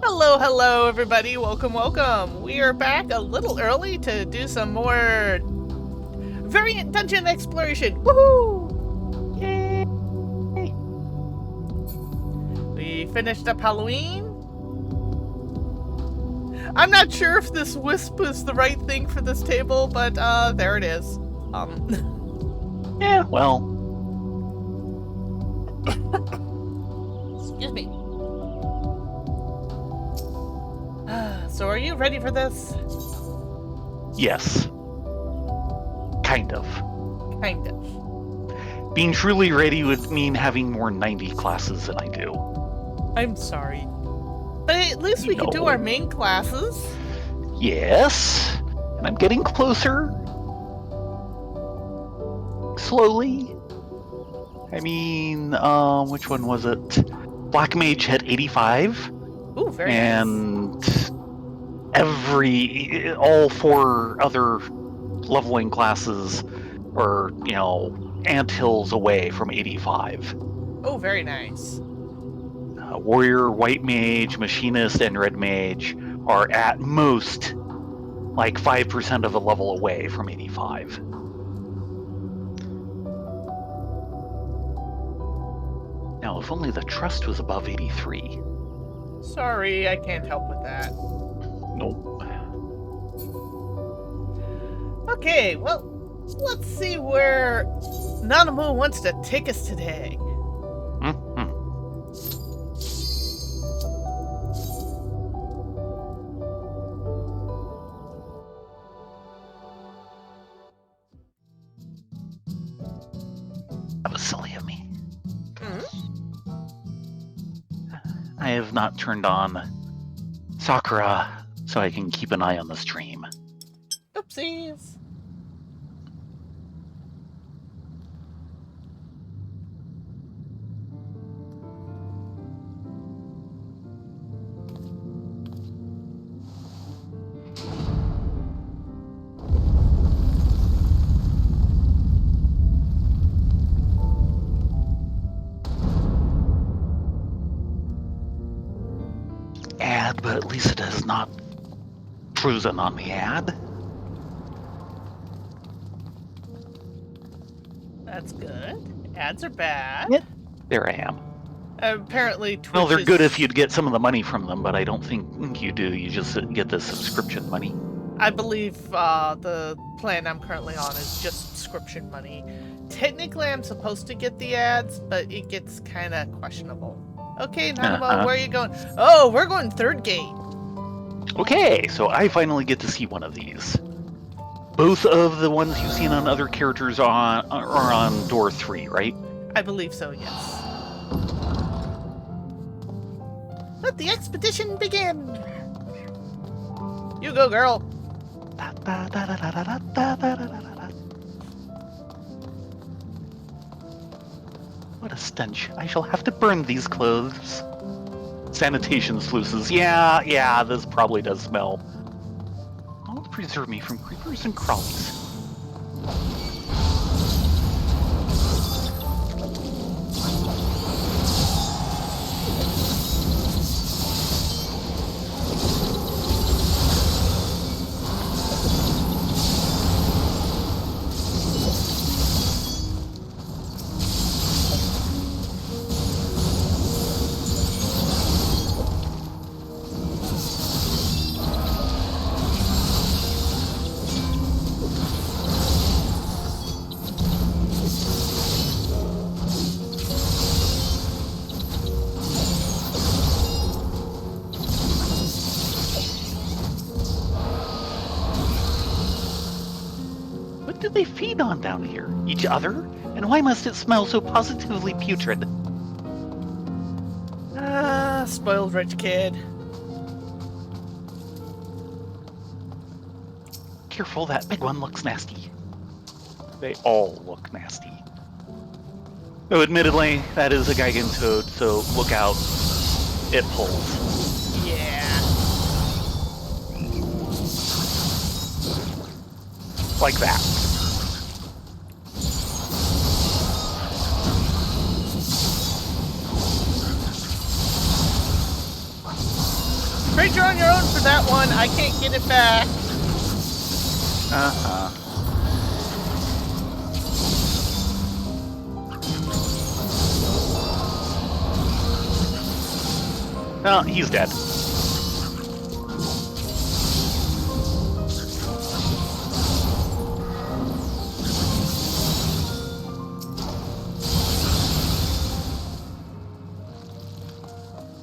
Hello, hello, everybody. Welcome, welcome. We are back a little early to do some more variant dungeon exploration. Woohoo! Yay! We finished up Halloween. I'm not sure if this wisp is the right thing for this table, but there it is. Yeah, well, Excuse me. So are you ready for this? yes. Kind of. Kind of. Being truly ready would mean having more 90 classes than I do. I'm sorry. But at least we can do our main classes. Yes, and I'm getting closer. Slowly. I mean, which one was it? Black Mage had 85. Ooh, very and nice. all four other leveling classes are, anthills away from 85. Oh, very nice. Warrior, White Mage, Machinist, and Red Mage are at most like 5% of a level away from 85. Now, if only the Trust was above 83. Sorry, I can't help with that. Nope. Okay, well, let's see where Nanamu wants to take us today. Mm-hmm. That was silly of me. I have not turned on Sakura so I can keep an eye on the stream. Oopsies. Ad, but at least it has not frozen on the ad. That's good. Ads are bad. Yep. There I am. Apparently, Twitch Well, they're is... good if you'd get some of the money from them, but I don't think you do. You just get the subscription money. I believe the plan I'm currently on is just subscription money. Technically, I'm supposed to get the ads, but it gets kind of questionable. Okay, Nanamo, where are you going? Oh, we're going third gate. Okay, so I finally get to see one of these. Both of the ones you've seen on other characters are on door 3, right? I believe so, yes. Let the expedition begin! You go, girl! What a stench. I shall have to burn these clothes. Sanitation sluices. Yeah, this probably does smell. Oh, preserve me from creepers and crawlies. What do they feed on down here? Each other? And why must it smell so positively putrid? Spoiled rich kid. Careful, that big one looks nasty. They all look nasty. Though admittedly, that is a Gigan toad, so look out. It pulls. Yeah. Like that. Afraid you're on your own for that one. I can't get it back. Uh-huh. Oh, he's dead.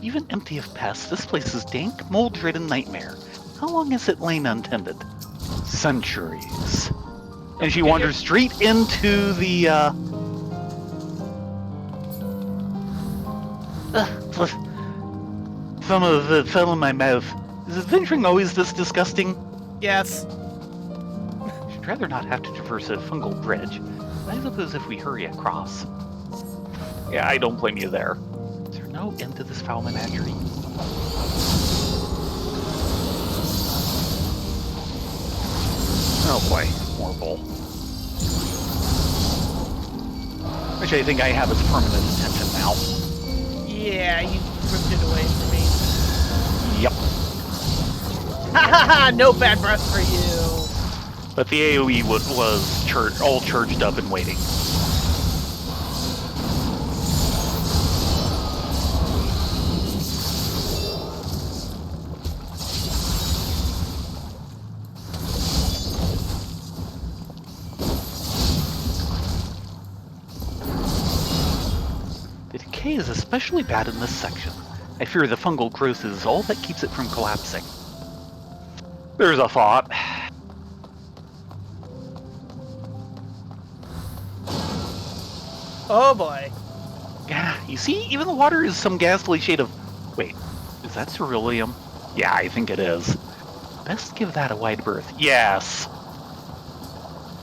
Even empty of pests, this place is dank, mold-ridden nightmare. How long has it lain untended? Centuries. And she wanders straight into the, some of it fell in my mouth. Is adventuring always this disgusting? Yes. I'd rather not have to traverse a fungal bridge. I suppose if we hurry across. Yeah, I don't blame you there. Is there no end to this foul menagerie? Oh boy, more bull. Which I think I have its permanent attention now. Yeah, you ripped it away from me. Yep. Ha ha ha! No bad breath for you. But the AoE was all charged up and waiting. The decay is especially bad in this section. I fear the fungal growth is all that keeps it from collapsing. There's a thought. Oh boy. Yeah, you see, even the water is some ghastly shade of... Wait, is that ceruleum? Yeah, I think it is. Best give that a wide berth. Yes!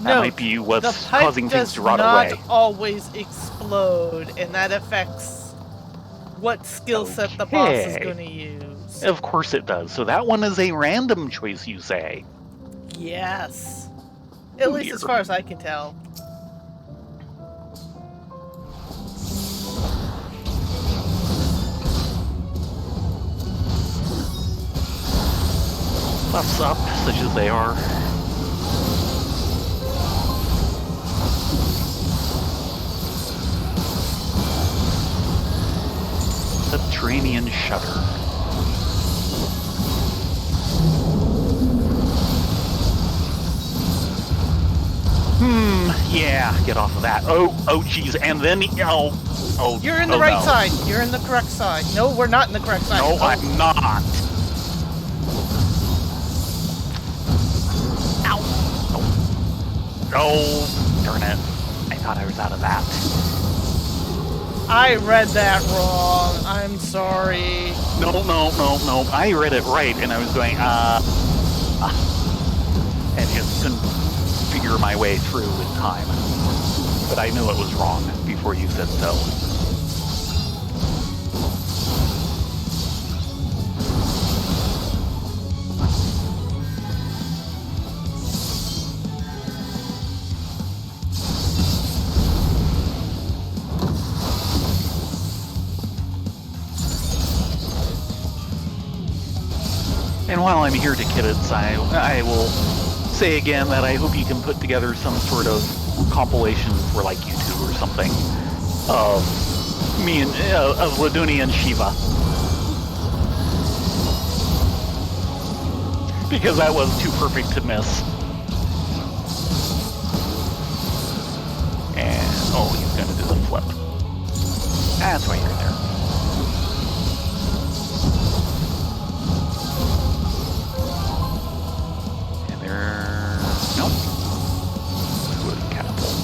That might be what's causing things to rot away. The pipe does not always explode, and that affects what skill set the boss is going to use. Of course it does. So that one is a random choice, you say? Yes. At least as far as I can tell. Buffs up, such as they are. Subterranean shudder. Yeah, get off of that. Oh, geez, and then You're in the right side. You're in the correct side. No, we're not in the correct side. No, I'm not. Ow. Oh, darn it. I thought I was out of that. I read that wrong. I'm sorry. No. I read it right, and I was going, and just couldn't figure my way through in time. But I knew it was wrong before you said so. And while I'm here to Kiddits, I will say again that I hope you can put together some sort of compilation for like YouTube or something of me and of Laduni and Shiva, because that was too perfect to miss. And he's gonna do the flip. That's why you're there. Nope. Wood catapult.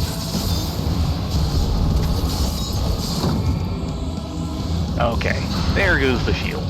Okay, there goes the shield.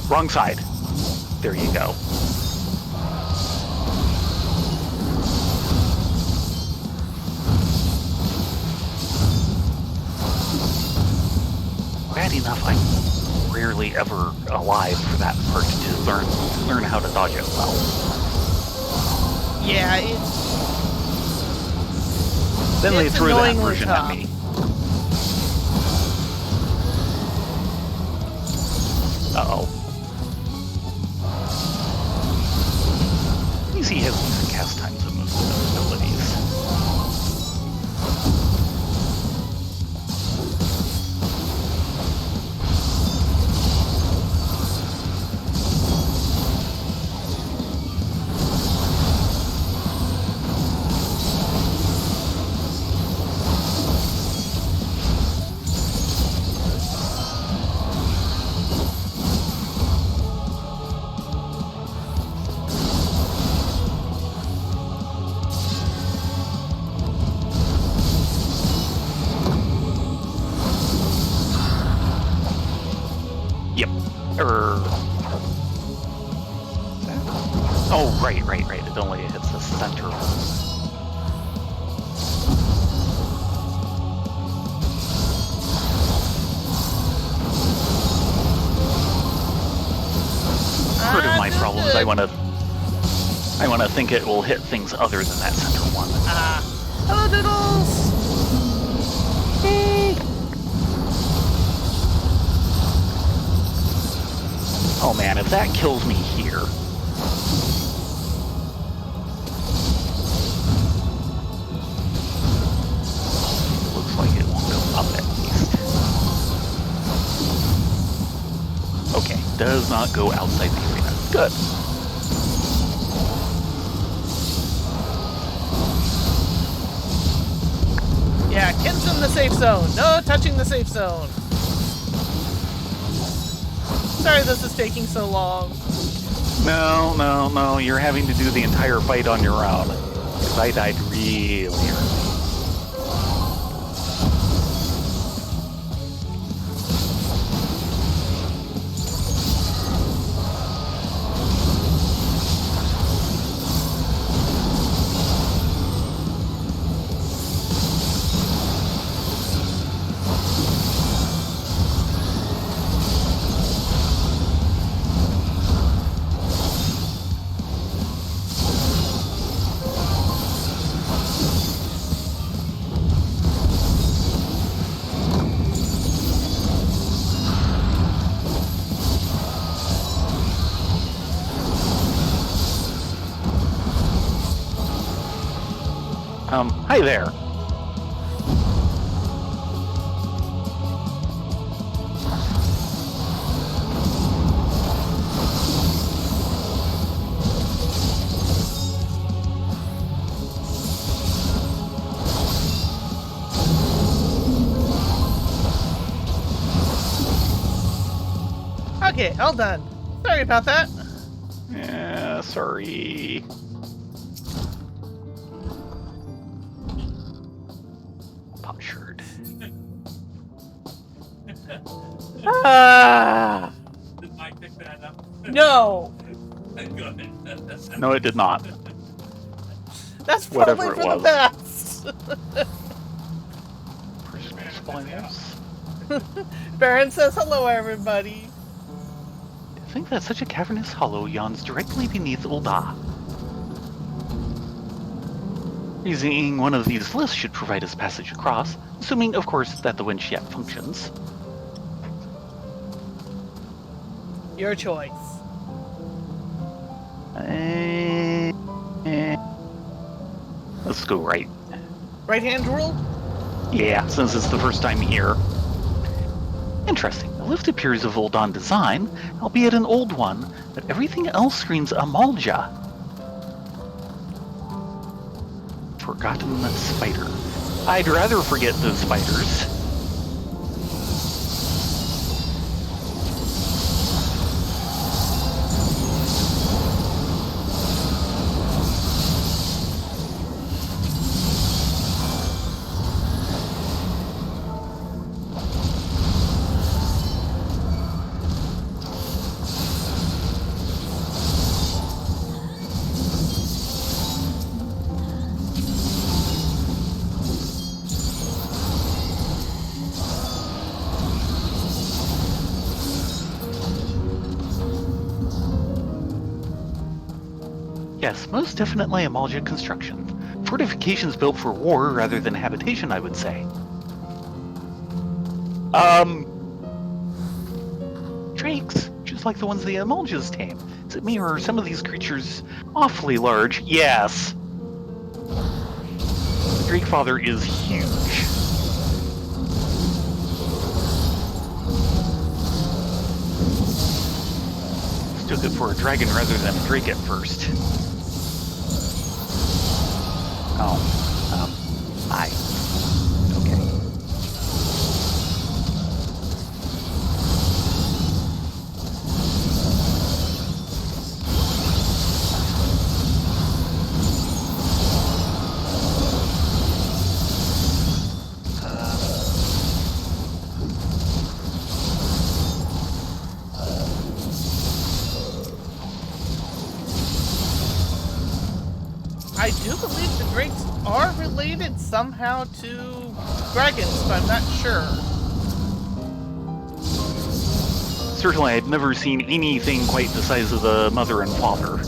Wrong side. There you go. Bad enough, I'm rarely ever alive for that part to learn how to dodge it well. Yeah, Then they it's threw that annoyingly version tough. at me. Uh-oh. Easy has decent cast times of most of those abilities. Yep. Oh, right. It only hits the center. Part of my problem is I want to think it will hit things other than that center one. Hello, Doodles! Hey! Oh man, if that kills me here. Looks like it won't go up at least. Okay, does not go outside the arena. Good. Yeah, Ken's in the safe zone. No touching the safe zone. Sorry this is taking so long. No, you're having to do the entire fight on your own. Because I died really early. Hi there. Okay, all done. Sorry about that. Yeah, sorry. Potsherd. Did Mike pick that up? No! Good. No, it did not. That's Whatever probably it for the was. best. Personal spoilers. Baron says hello, everybody. I think that such a cavernous hollow yawns directly beneath Sil'dihn. Using one of these lifts should provide us passage across, assuming, of course, that the winch yet functions. Your choice. Let's go right. Right hand rule? Yeah, since it's the first time here. Interesting. The lift appears of Sil'dihn design, albeit an old one, but everything else screams Amalja. Forgotten spider. I'd rather forget those spiders. Yes, most definitely a Malja construction. Fortifications built for war rather than habitation, I would say. Drakes, just like the ones the Amaljas tame. Is it me or are some of these creatures awfully large? Yes. The Drake Father is huge. Took it for a dragon rather than a drake at first. Oh, hi. Okay. I do believe the drakes are related somehow to dragons, but I'm not sure. Certainly, I'd never seen anything quite the size of the mother and father.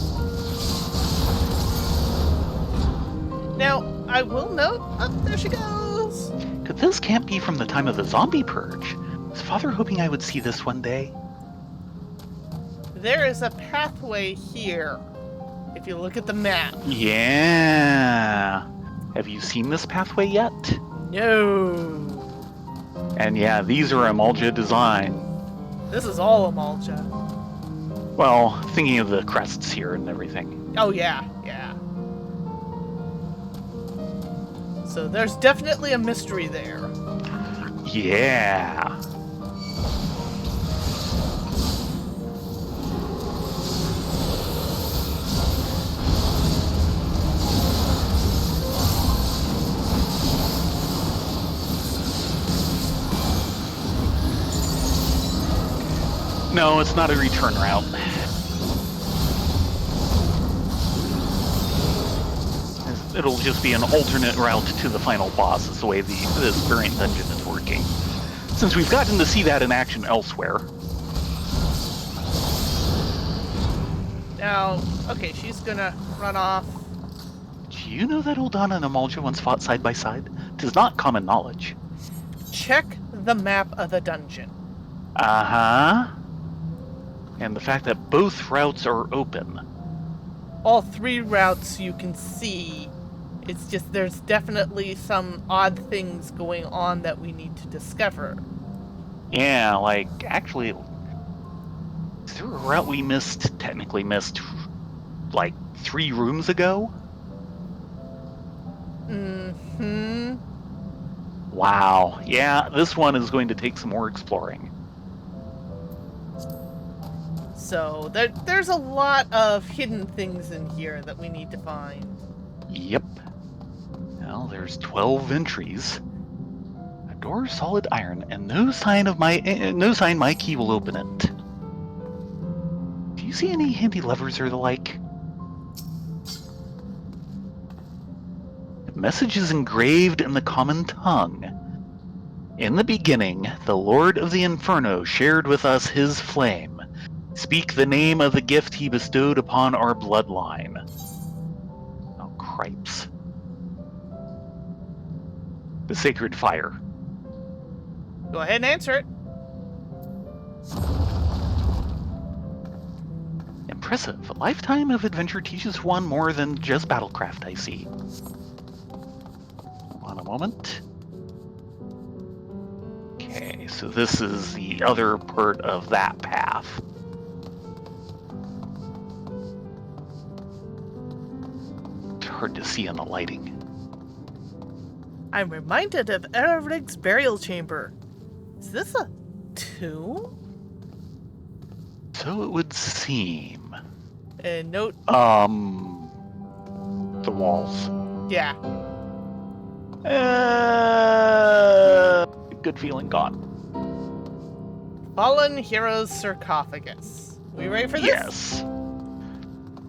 Now, I will note, there she goes. Could this camp be from the time of the zombie purge? Was Father hoping I would see this one day? There is a pathway here. If you look at the map. Yeah. Have you seen this pathway yet? No. And yeah, these are Amalja design. This is all Amalja. Well, thinking of the crests here and everything. Oh, yeah, yeah. So there's definitely a mystery there. Yeah. No, it's not a return route. It'll just be an alternate route to the final boss, is the way this variant dungeon is working. Since we've gotten to see that in action elsewhere. Now, okay, she's gonna run off. Do you know that Ul'dah and Amalja once fought side by side? 'Tis not common knowledge. Check the map of the dungeon. Uh-huh. And the fact that both routes are open. All three routes you can see. It's just there's definitely some odd things going on that we need to discover. Yeah, like, actually, is there a route we technically missed, like, 3 rooms ago? Mm-hmm. Wow. Yeah, this one is going to take some more exploring. So there's a lot of hidden things in here that we need to find. Yep. Well, there's 12 entries. A door solid iron, and no sign my key will open it. Do you see any handy levers or the like? The message is engraved in the common tongue. In the beginning, the Lord of the Inferno shared with us his flame. Speak the name of the gift he bestowed upon our bloodline. Oh, cripes. The sacred fire. Go ahead and answer it. Impressive. A lifetime of adventure teaches one more than just battlecraft, I see. Hold on a moment. Okay, so this is the other part of that path. It's hard to see in the lighting. I'm reminded of Eric's burial chamber. Is this a tomb? So it would seem. And note, The walls. yeah. Good feeling gone. Fallen Hero's sarcophagus. We ready for this? Yes.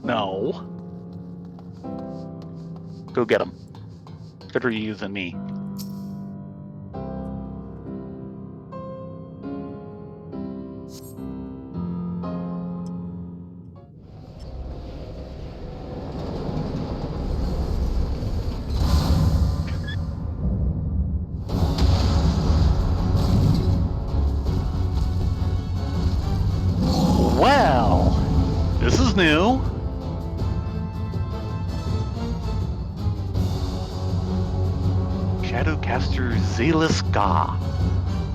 No. Go get him. Better you than me. new. Shadowcaster Zealous Ga.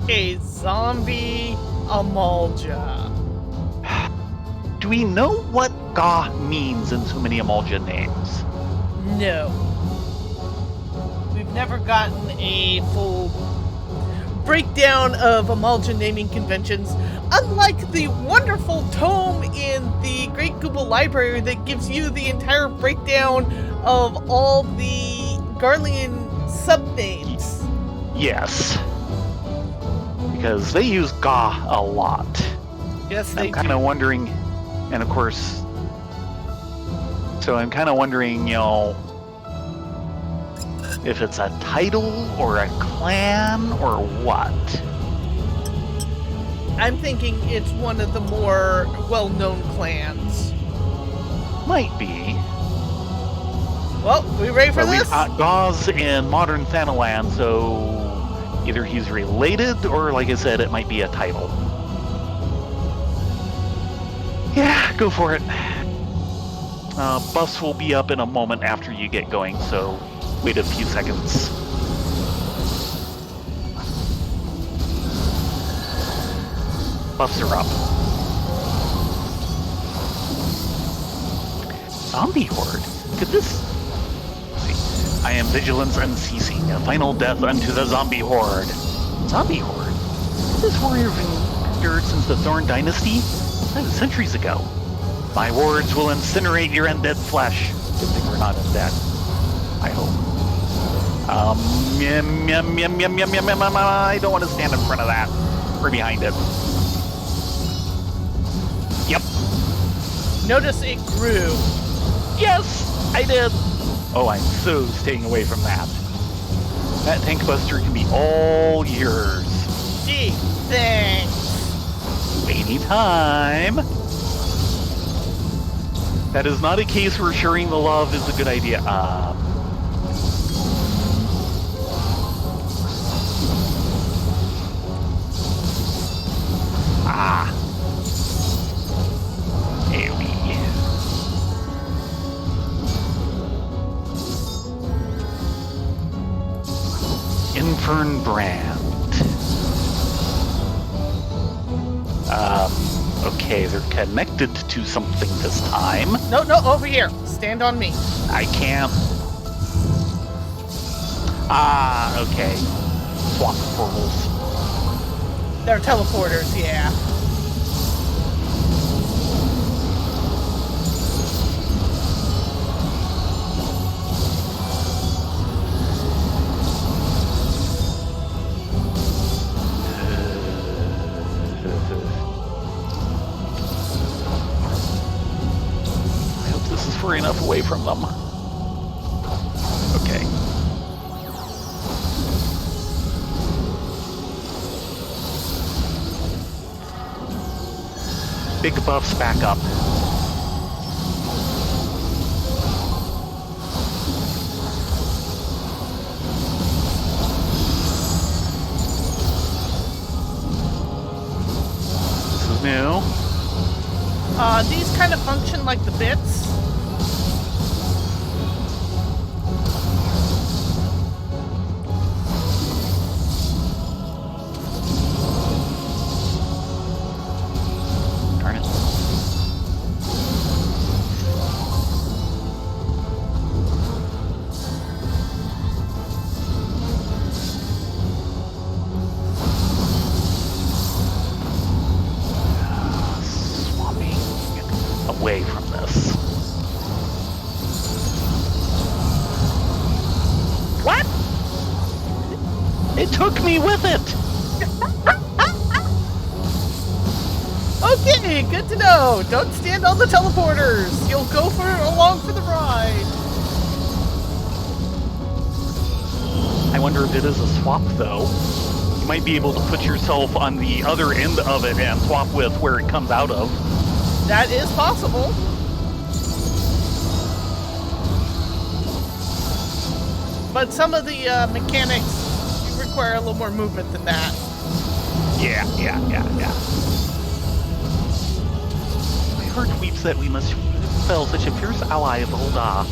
A zombie Amalja. Do we know what Ga means in so many Amalja names? No. We've never gotten a full breakdown of Amalja naming conventions, unlike the wonderful tome in the Great Google Library that gives you the entire breakdown of all the Garlean subnames. Yes. Because they use Ga a lot. Yes, they I'm kind of wondering, and of course, so I'm kind of wondering, if it's a title or a clan or what. I'm thinking it's one of the more well-known clans. Might be. Well, we ready for But this? we've got Gauze in modern Thanalan, so either he's related or, like I said, it might be a title. Yeah, go for it. Buffs will be up in a moment after you get going, so wait a few seconds. Buffs are up. Zombie Horde? Could this... I am vigilance unceasing, a final death unto the Zombie Horde. Zombie Horde? This warrior been endured since the Thorn Dynasty? That was centuries ago. My wards will incinerate your undead flesh. Good thing we're not undead. I hope. I don't want to stand in front of that. Or behind it. Yep. Notice it grew. Yes, I did. Oh, I'm so staying away from that. That tank buster can be all yours. Gee, thanks. Anytime. That is not a case where sharing the love is a good idea. AoE. Infern Brand. Okay, they're connected to something this time. No, over here. Stand on me. I can't. Okay. Swap portals. They're teleporters, yeah. Far enough away from them. Okay. Big buffs back up. This is new. These kind of function like the bits. Away from this. What? It took me with it. Okay, good to know. Don't stand on the teleporters. You'll go along for the ride. I wonder if it is a swap, though. You might be able to put yourself on the other end of it and swap with where it comes out of. That is possible. But some of the mechanics require a little more movement than that. Yeah. heart weeps that we must fell such a fierce ally of Ul'dah.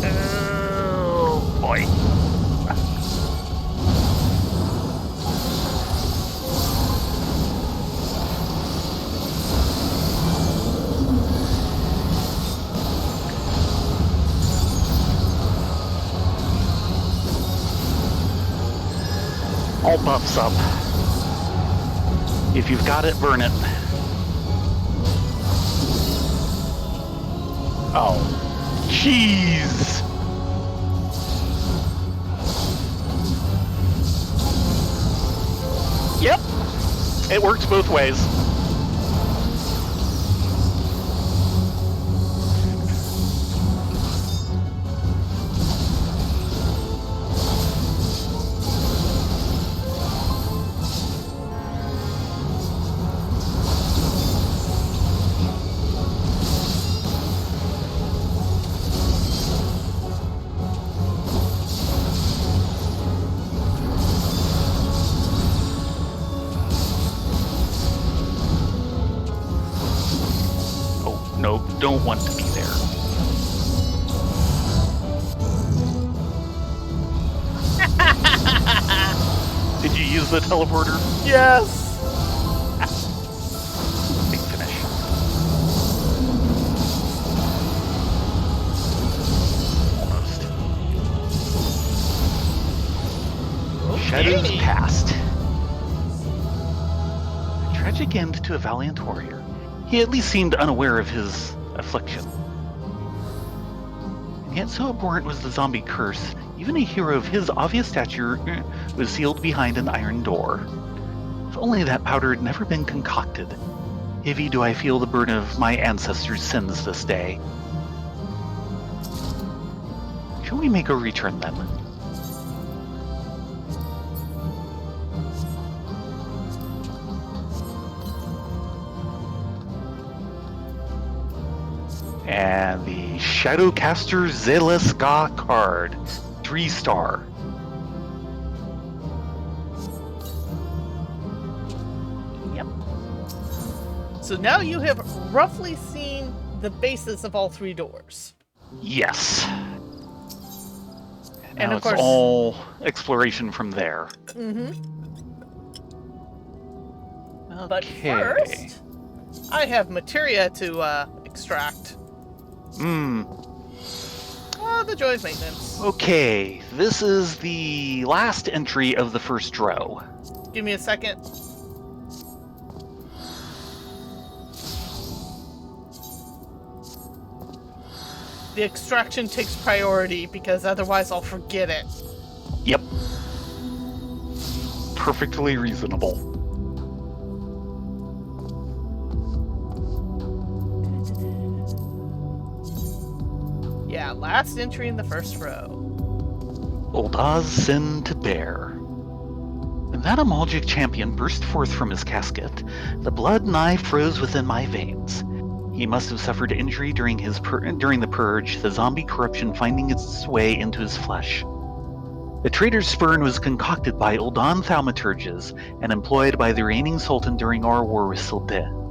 Oh boy. All buffs up. If you've got it, burn it. Oh, jeez. Yep, it works both ways. No, don't want to be there. Did you use the teleporter? Yes! Big finish. Almost. Okay. Shadows past. A tragic end to a valiant warrior. He at least seemed unaware of his affliction. And yet so abhorrent was the zombie curse, even a hero of his obvious stature was sealed behind an iron door. If only that powder had never been concocted. Heavy do I feel the burden of my ancestors' sins this day. Shall we make a return then? And the Shadowcaster Zeleska card. 3-star. Yep. So now you have roughly seen the bases of all 3 doors. Yes. And Now of it's course- all exploration from there. Mm-hmm. Okay. But first, I have materia to extract. The joy of maintenance. Okay, this is the last entry of the first row. Give me a second. The extraction takes priority because otherwise I'll forget it. Yep. Perfectly reasonable. Yeah, last entry in the first row. Ul'dah's sin to bear. When that Amalgic champion burst forth from his casket, the blood nigh froze within my veins. He must have suffered injury during the purge, the zombie corruption finding its way into his flesh. The traitor's spurn was concocted by Ul'dahn thaumaturges and employed by the reigning sultan during our war with Sil'dihn.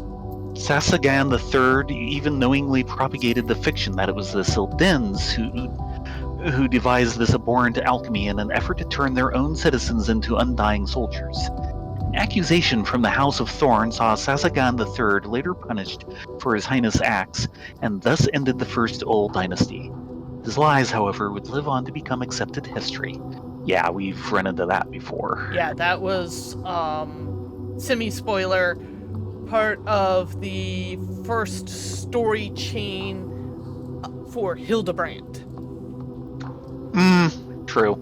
Sasagan III even knowingly propagated the fiction that it was the Sil'dihns who devised this abhorrent alchemy in an effort to turn their own citizens into undying soldiers. An accusation from the House of Thorn saw Sasagan III later punished for his heinous acts, and thus ended the First Old Dynasty. His lies, however, would live on to become accepted history. Yeah, we've run into that before. Yeah, that was, semi-spoiler, part of the first story chain for Hildebrand. True.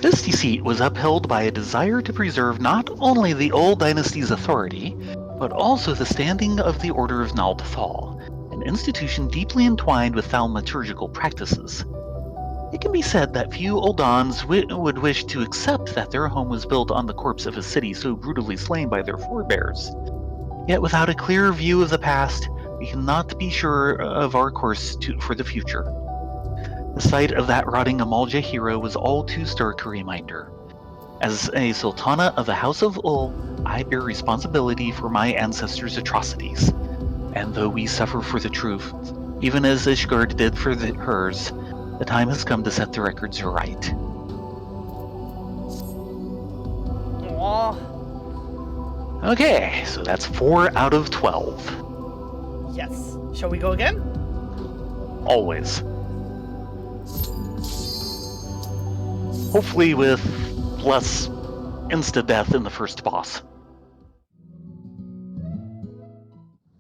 This deceit was upheld by a desire to preserve not only the Old Dynasty's authority, but also the standing of the Order of Nal Cathal, an institution deeply entwined with thaumaturgical practices. It can be said that few Oldans would wish to accept that their home was built on the corpse of a city so brutally slain by their forebears. Yet without a clear view of the past, we cannot be sure of our course for the future. The sight of that rotting Amalja hero was all too stark a reminder. As a Sultana of the House of Ul, I bear responsibility for my ancestors' atrocities. And though we suffer for the truth, even as Ishgard did for hers, the time has come to set the records right. Aw. Okay, so that's 4 out of 12. Yes. Shall we go again? Always. Hopefully with less insta-death in the first boss.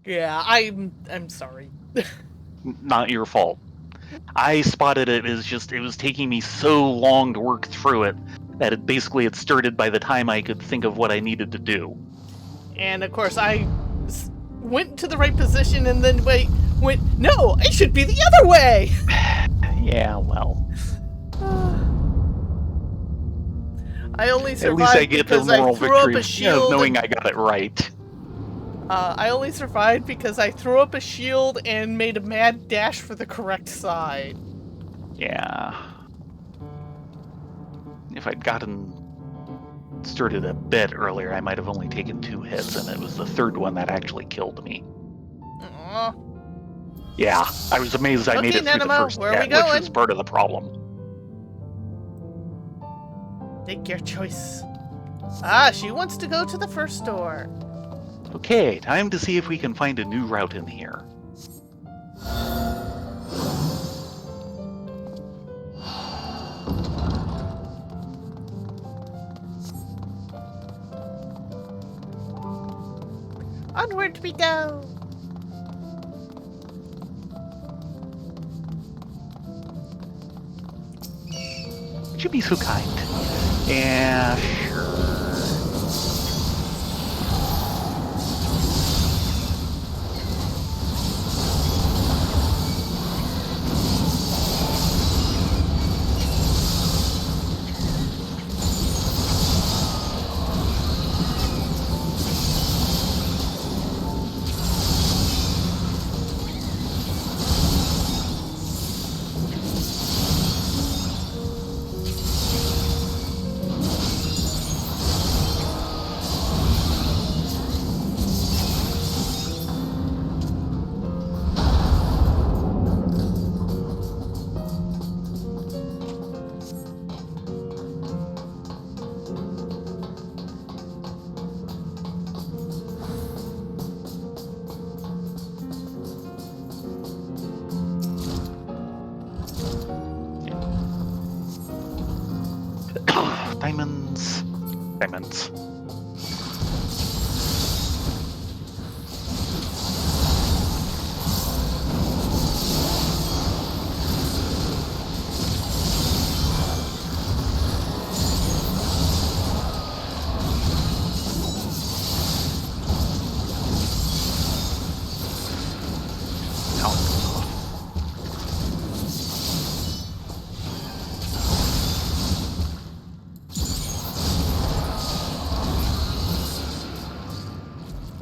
Yeah, I'm sorry. Not your fault. I spotted it as it was taking me so long to work through it that it started by the time I could think of what I needed to do. And of course, I went to the right position and then went, no, I should be the other way! Yeah, well. I only At survived least I get the because I moral threw up victory a shield. of knowing I got it right. I only survived because I threw up a shield and made a mad dash for the correct side. Yeah. If I'd started a bit earlier, I might have only taken 2 hits, and it was the third one that actually killed me. Aww. Yeah, I was amazed I made it through the Nanimo, first where are we hit, which going? was part of the problem. Make your choice. Ah, she wants to go to the first door. Okay, time to see if we can find a new route in here. Onward we go. Would you be so kind? Yeah, sure. Diamonds. Diamonds.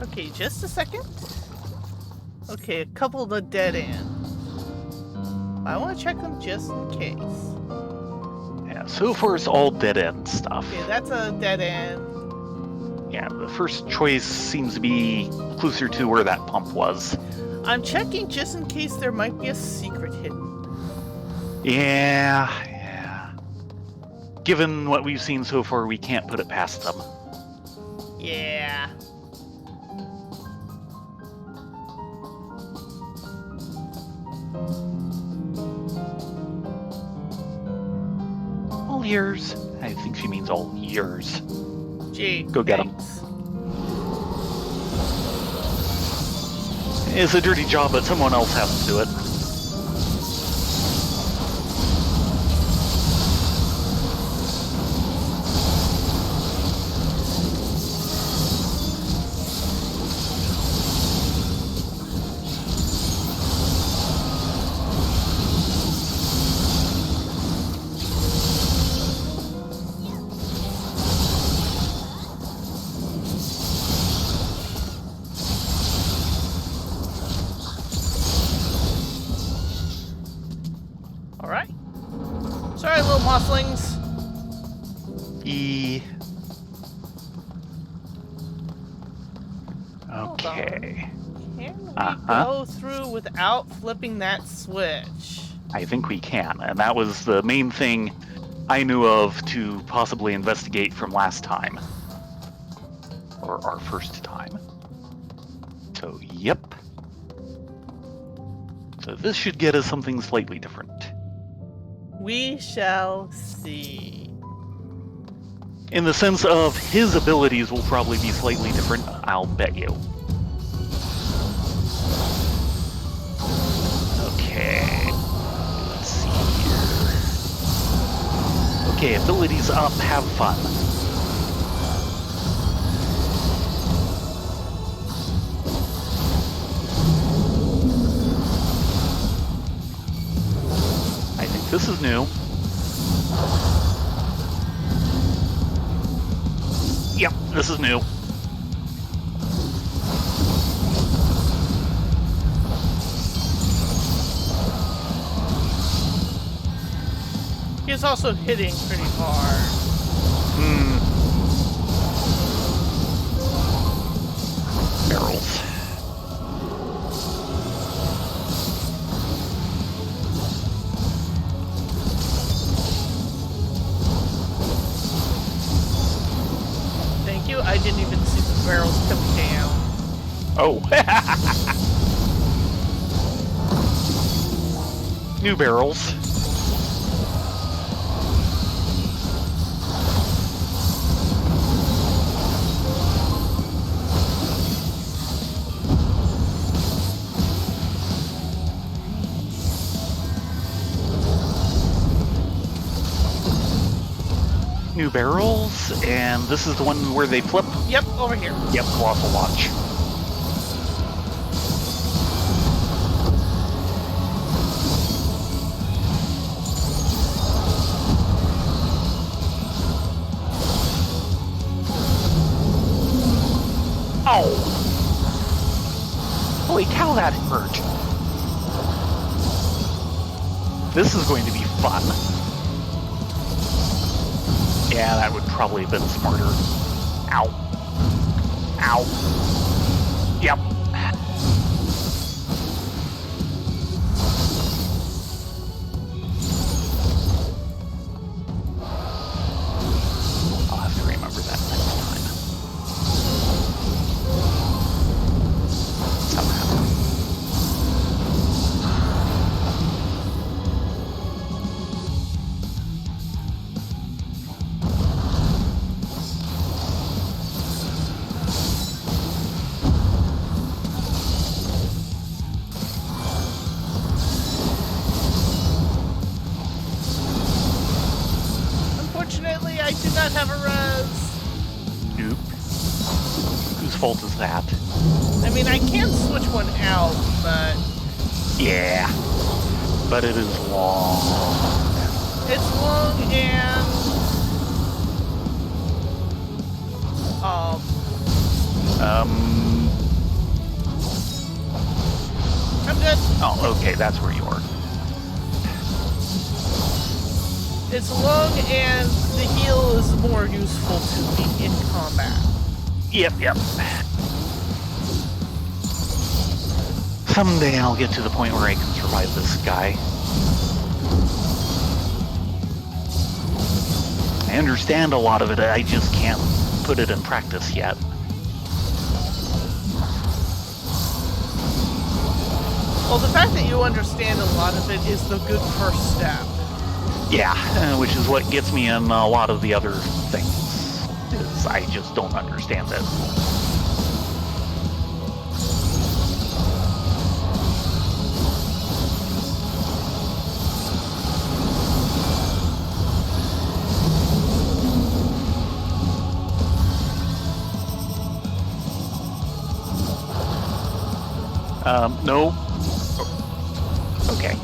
Okay, just a second. Okay, a couple of the dead ends. I want to check them just in case. Yeah, so far it's all dead-end stuff. Okay, that's a dead end. Yeah, the first choice seems to be closer to where that pump was. I'm checking just in case there might be a secret hidden. Yeah. Given what we've seen so far, we can't put it past them. Yeah. All ears. I think she means all years. Gee, Go get 'em. thanks. It's a dirty job, but someone else has to do it. Alright. Sorry, little mosslings. Okay. Can we go through without flipping that switch? I think we can, and that was the main thing I knew of to possibly investigate from last time. Or our first time. So, yep. So this should get us something slightly different. We shall see. In the sense of his abilities will probably be slightly different, I'll bet you. Okay. Let's see here. Okay, abilities up, have fun. I think this is new. Yep, this is new. He's also hitting pretty hard. Barrels. Thank you. I didn't even see the barrels coming down. Oh. New barrels. New barrels, and this is the one where they flip? Yep, over here. Yep, Colossal Watch. Oh! Holy cow, that hurt. This is going to be fun. Yeah, that would probably have been smarter. Ow. Ow. Yep. I'll have to remember that next time. Somehow. Unfortunately, I do not have a res. Nope. Whose fault is that? I mean, I can switch one out, but Yeah. But it is long. it's long and I'm good. Oh, okay, that's where you are. It's long and the heal is more useful to me in combat. Yep, yep. Someday I'll get to the point where I can survive this guy. I understand a lot of it, I just can't put it in practice yet. Well, the fact that you understand a lot of it is the good first step. Yeah, which is what gets me in a lot of the other things, is I just don't understand it. No. Oh. Okay.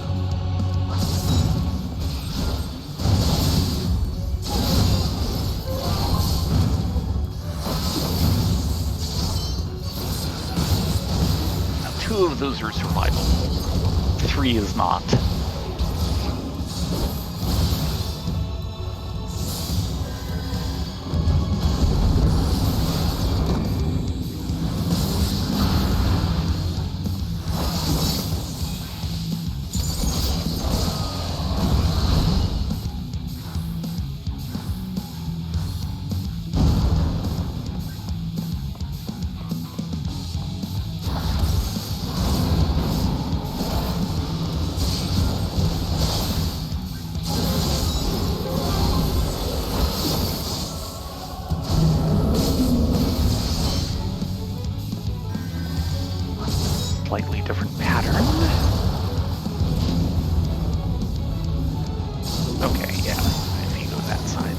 Now, 2 of those are survival. 3 is not. Slightly different pattern. Okay, yeah, if you go that side.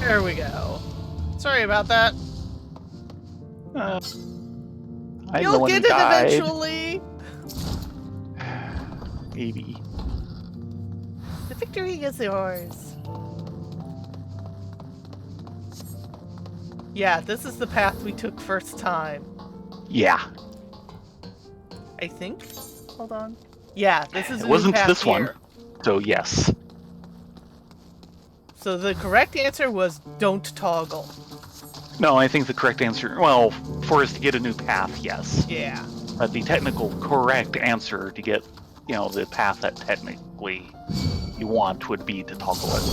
There we go. Sorry about that. I'm the You'll one get who it died. eventually. Maybe. The victory is yours. Yeah, this is the path we took first time. Yeah. I think. Hold on. Yeah, this is It a wasn't new path this here. one. So yes. So the correct answer was don't toggle. No, I think the correct answer, well, for us to get a new path, yes. Yeah. But the technical correct answer to get, the path that technically you want would be to toggle it.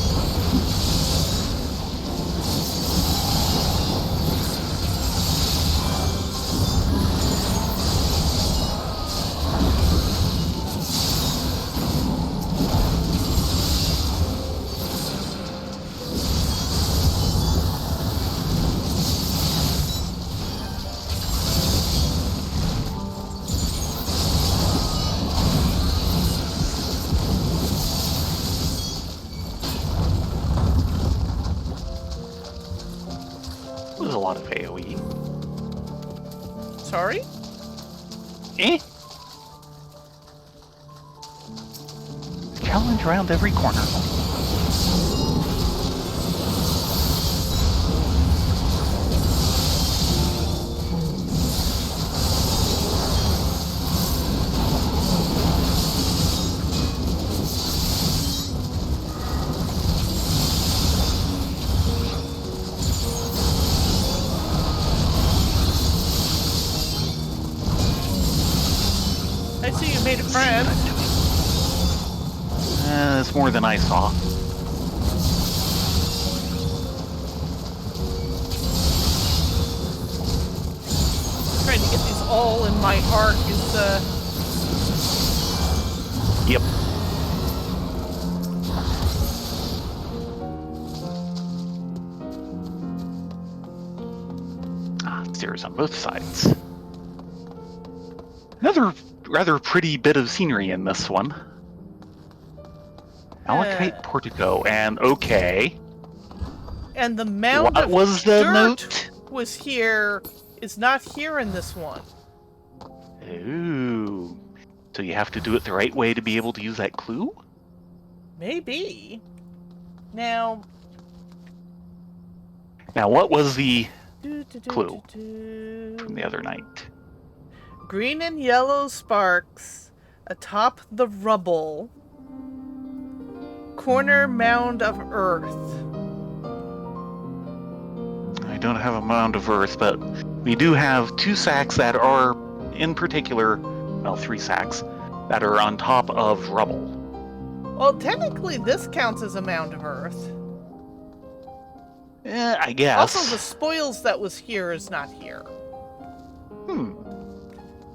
There's a lot of AoE. Sorry? Eh? Challenge around every corner. I see you made a friend. That's more than I saw. Trying to get these all in my arc is Yep. Stairs on both sides. Another rather pretty bit of scenery in this one. Malachite portico, and okay. and the mound What of was the dirt note? was here is not here in this one. Ooh. So you have to do it the right way to be able to use that clue? Maybe. Now What was the clue from the other night? Green and yellow sparks atop the rubble. Corner mound of earth. I don't have a mound of earth, but we do have 2 sacks that are, in particular, well, 3 sacks, that are on top of rubble. Well, technically this counts as a mound of earth. I guess. Also, the spoils that was here is not here.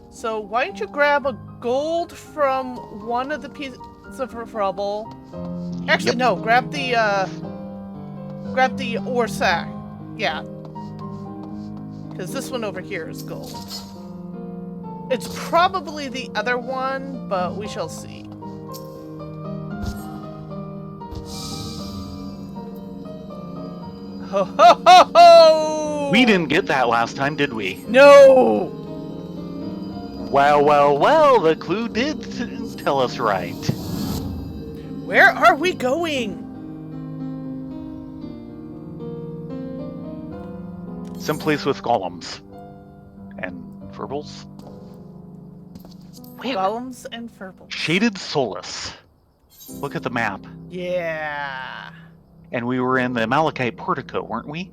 So why don't you grab a gold from one of the pieces of rubble? Actually, Yep. no. Grab the ore sack. Yeah. Because this one over here is gold. It's probably the other one, but we shall see. Ho ho ho ho! We didn't get that last time, did we? No! Well, well, well, the clue did tell us right. Where are we going? Someplace with golems. And verbals? Wait, Golems and Furbles. Shaded Solace. Look at the map. Yeah. And we were in the Malachite portico, weren't we?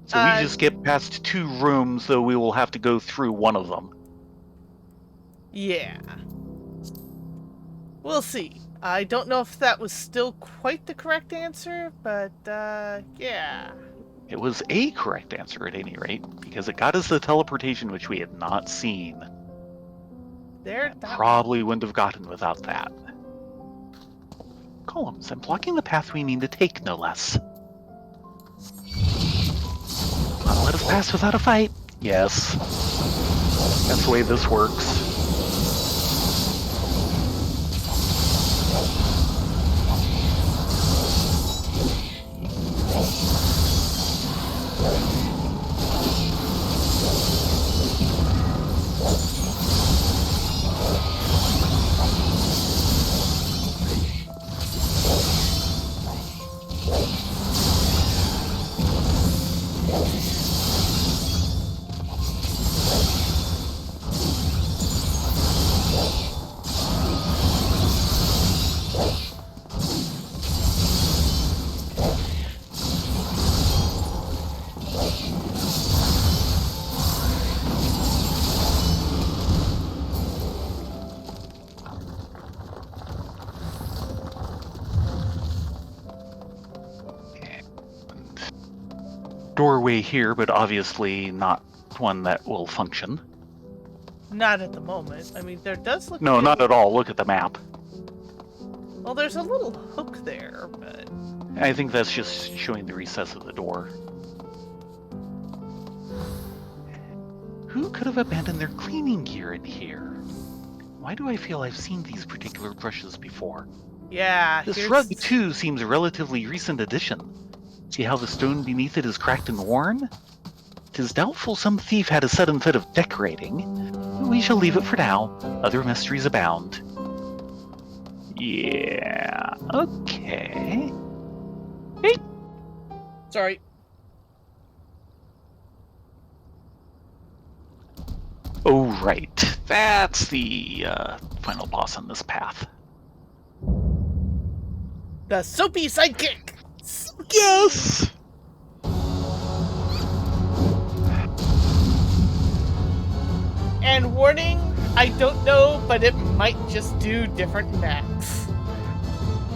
So we just get past 2 rooms, though we will have to go through one of them. Yeah. We'll see. I don't know if that was still quite the correct answer, but, yeah. It was a correct answer at any rate, because it got us the teleportation which we had not seen. There, Probably wouldn't have gotten without that. Columns, I'm blocking the path we need to take, no less. Not let us pass without a fight. Yes. That's the way this works. Doorway here, but obviously not one that will function. not at the moment. I mean, there does look... No, not at all. Look at the map. Well, there's a little hook there, but... I think that's just showing the recess of the door. Who could have abandoned their cleaning gear in here? Why do I feel I've seen these particular brushes before? Yeah, This rug, too, seems a relatively recent addition. See how the stone beneath it is cracked and worn? 'Tis doubtful some thief had a sudden fit of decorating. We shall leave it for now. Other mysteries abound. Yeah, okay. Hey! Sorry. Oh, right. That's the final boss on this path. The soapy sidekick! Yes! And warning, I don't know, but it might just do different max.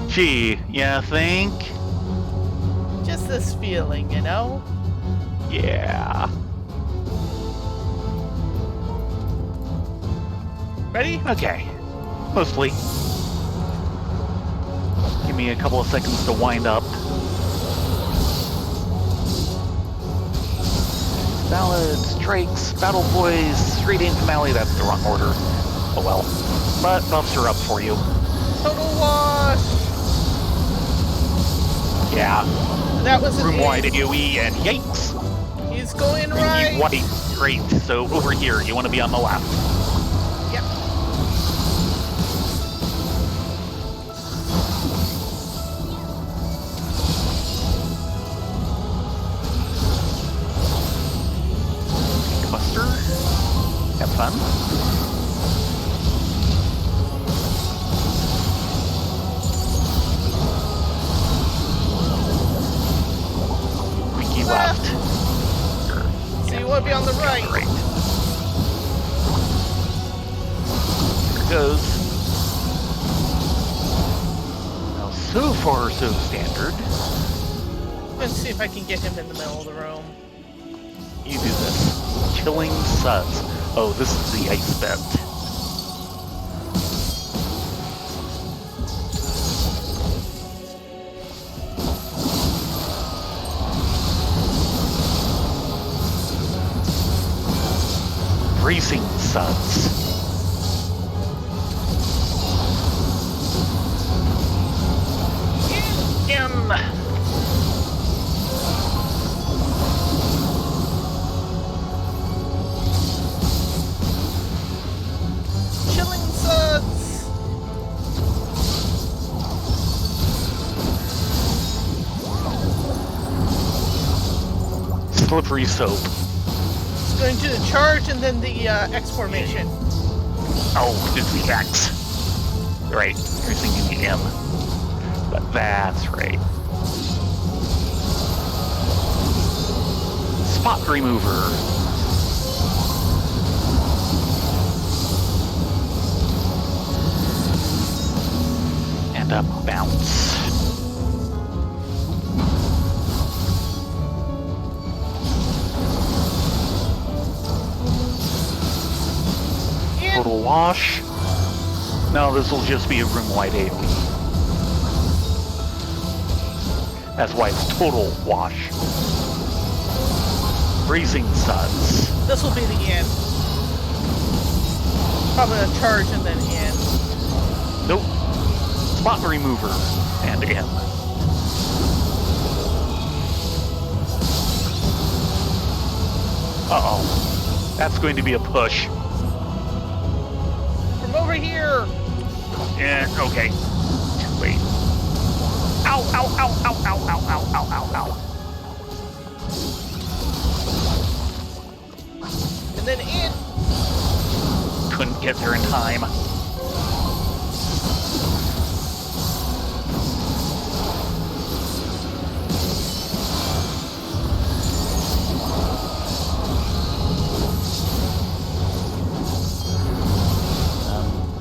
Gee, yeah, think? Just this feeling, you know? Yeah. Ready? Okay. Mostly. Give me a couple of seconds to wind up. Ballads, Drakes, Battle Boys, 3-Day Finale, that's the wrong order. Oh well. But buffs are up for you. Total wash! Yeah. That was Room an wide eight. AoE and yikes! He's going We right! need white. Great. So over here, you want to be on the left. Yep. Buster. Have fun. Squeaky left. So you want to be on the right. Right. Here it goes. Now, so far, so standard. Let's see if I can get him in the middle of the room. You do this. Killing suds. Oh, this is the ice vent. Racing suds. slippery soap. It's going to the charge and then the X formation. Oh, it's the X. Right, you're thinking the M. But that's right. Spot remover. And a bounce. Total wash. No, this will just be a room-wide AoE. That's why it's total wash. Freezing suds. This will be the end. Probably a charge and then end. Nope. Spot remover and M. Uh-oh. That's going to be a push. From over here! Yeah, okay. Wait. Ow, ow, ow, ow, ow, ow, ow, ow, ow, ow. And then in! Couldn't get there in time.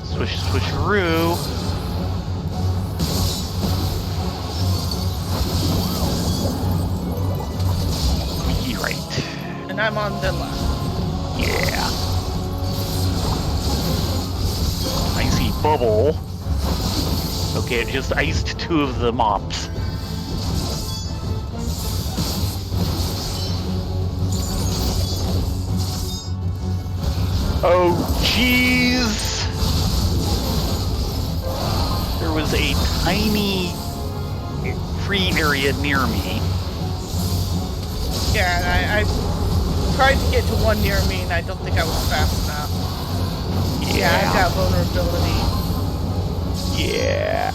Swish, swisheroo. Right. And I'm on the left. Yeah. Icy bubble. Okay, it just iced 2 of the mops. Oh, jeez! There was a tiny free area near me. Yeah, and I tried to get to one near me, and I don't think I was fast enough. Yeah, I've got vulnerability. Yeah.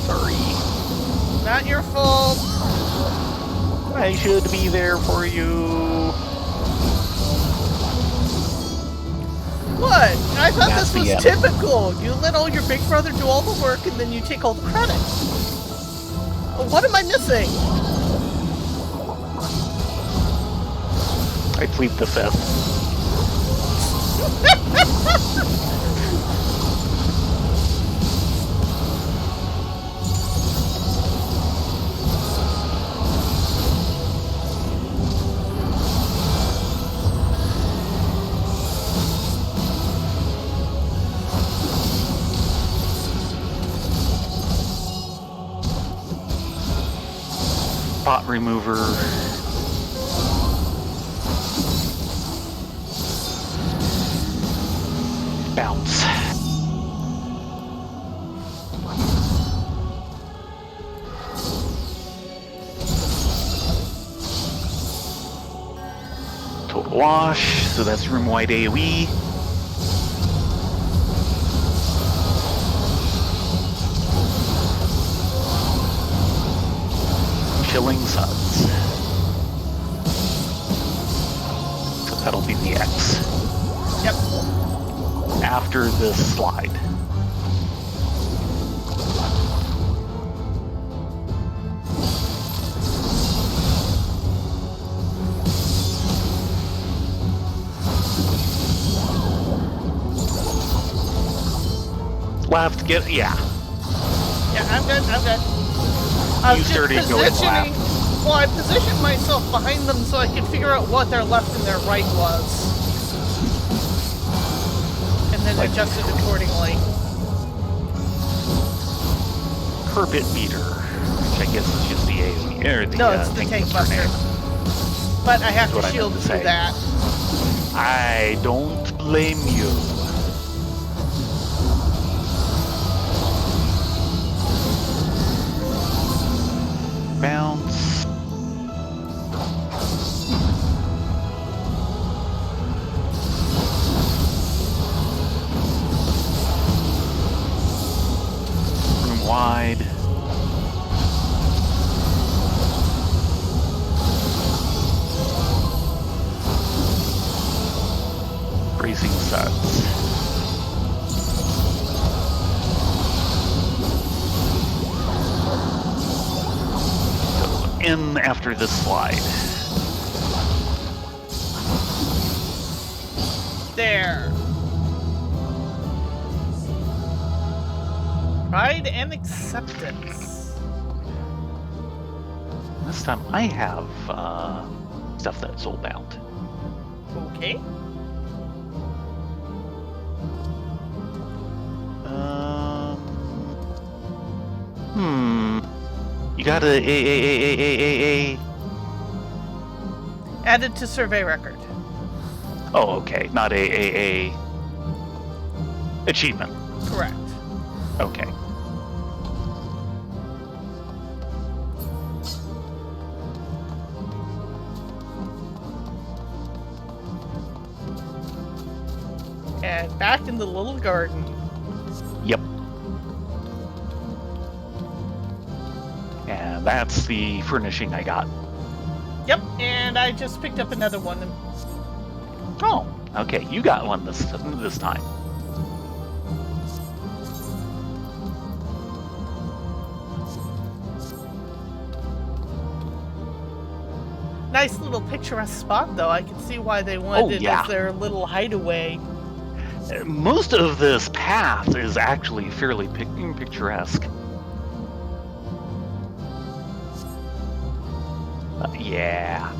Sorry. Not your fault. I should be there for you. What? I thought That's this was the end. typical. You let all your big brother do all the work, and then you take all the credit. What am I missing? I plead the fifth. Spot remover. Bounce. Total wash, so that's room-wide AoE. Chilling suds. So that'll be the X. Yep. After this slide. Left, get, yeah. Yeah, I'm good. I'm good. I was You just started going positioning. left. Well, I positioned myself behind them so I could figure out what their left and their right was, and then adjusted accordingly. Carpet beater, which I guess is just the AoE, or the, No, it's the thing tank that's her buster. name. But I have That's what to I shield meant to through say. that. I don't blame you. Bounce. Room wide. Bracing suds. Go in after this slide. There. Pride and acceptance. This time I have stuff that's sold out. Okay. You got a. Added to survey record. Oh, okay. Not a achievement. Correct. Okay. And back in the little garden. Yep. And that's the furnishing I got. Yep, and I just picked up another one. Oh, okay. You got one this time. Nice little picturesque spot, though. I can see why they wanted it yeah. as their little hideaway. Most of this path is actually fairly picturesque. Yeah.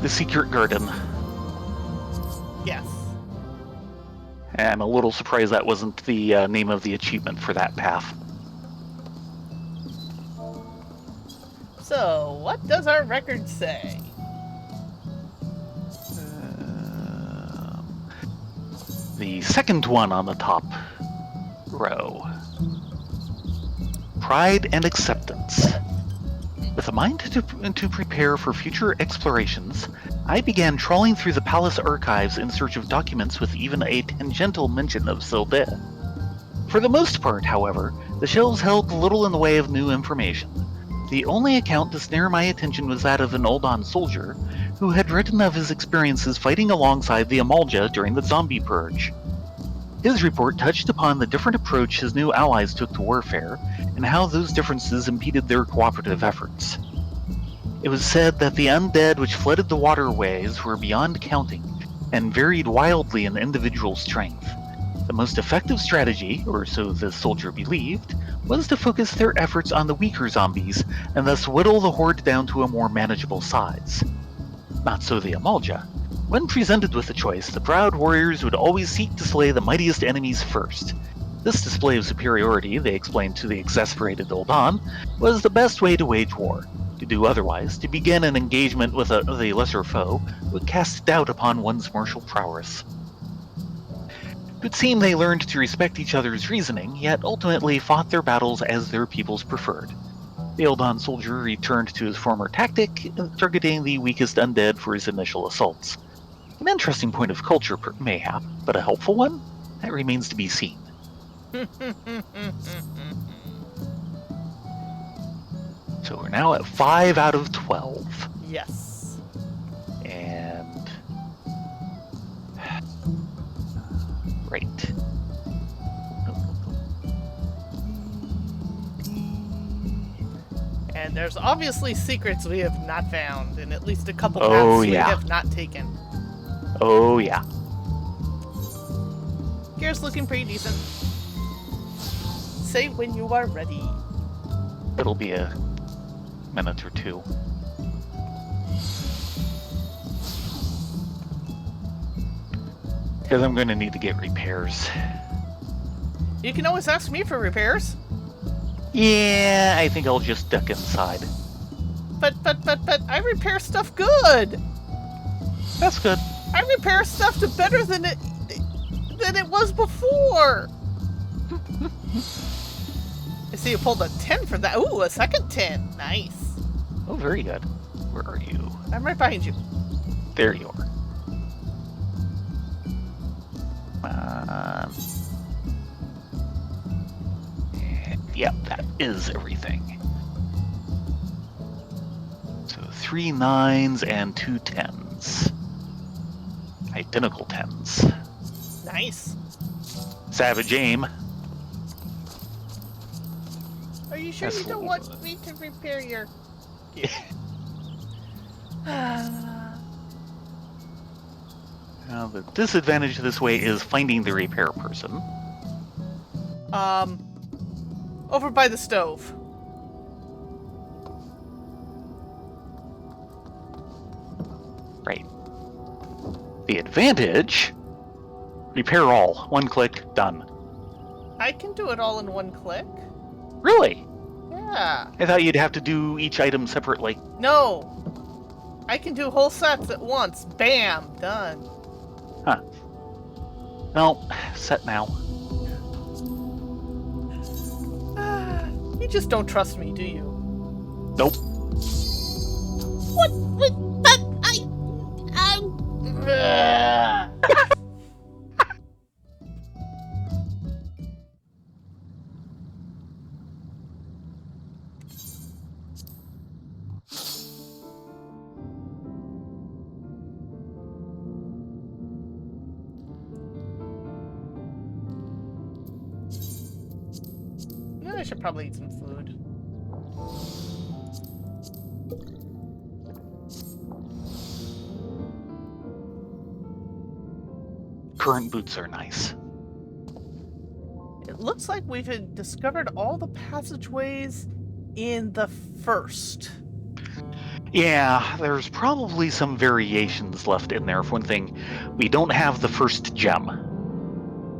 The Secret Garden. Yes. I'm a little surprised that wasn't the name of the achievement for that path. So, what does our record say? The second one on the top row. Pride and acceptance. With a mind to prepare for future explorations, I began trawling through the palace archives in search of documents with even a tangential mention of Sil'dihn. For the most part, however, the shelves held little in the way of new information. The only account to snare my attention was that of an Sil'dihn soldier who had written of his experiences fighting alongside the Amalja during the zombie purge. His report touched upon the different approach his new allies took to warfare, and how those differences impeded their cooperative efforts. It was said that the undead which flooded the waterways were beyond counting, and varied wildly in individual strength. The most effective strategy, or so the soldier believed, was to focus their efforts on the weaker zombies, and thus whittle the horde down to a more manageable size. Not so the Amalja. When presented with a choice, the proud warriors would always seek to slay the mightiest enemies first. This display of superiority, they explained to the exasperated Sil'dihn, was the best way to wage war. To do otherwise, to begin an engagement with the lesser foe, would cast doubt upon one's martial prowess. It would seem they learned to respect each other's reasoning, yet ultimately fought their battles as their peoples preferred. The Sil'dihn soldier returned to his former tactic, targeting the weakest undead for his initial assaults. An interesting point of culture, mayhap, but a helpful one? That remains to be seen. So we're now at 5 out of 12. Yes. And... right. And there's obviously secrets we have not found, and at least a couple Oh, paths we yeah. have not taken. Oh, yeah. Gear's looking pretty decent. Say when you are ready. It'll be a minute or two. Because I'm going to need to get repairs. You can always ask me for repairs. Yeah, I think I'll just duck inside. But I repair stuff good. That's good. I repair stuff to better than it was before. I see you pulled a 10 for that. Ooh, a second 10. Nice. Oh, very good. Where are you? I'm right behind you. There you are. Yep, that is everything. So 3 9s and 2 10s. Identical 10s. Nice. Savage aim. Are you sure That's you don't want me to repair your... Now, the disadvantage this way is finding the repair person. Over by the stove. Right. The advantage... Repair all. 1 click, done. I can do it all in 1 click. Really? Yeah. I thought you'd have to do each item separately. No. I can do whole sets at once. Bam. Done. Huh. Well, set now. You just don't trust me, do you? Nope. What? But I should probably eat some food. Current boots are nice. It looks like we've discovered all the passageways in the first. Yeah, there's probably some variations left in there. For one thing, we don't have the first gem,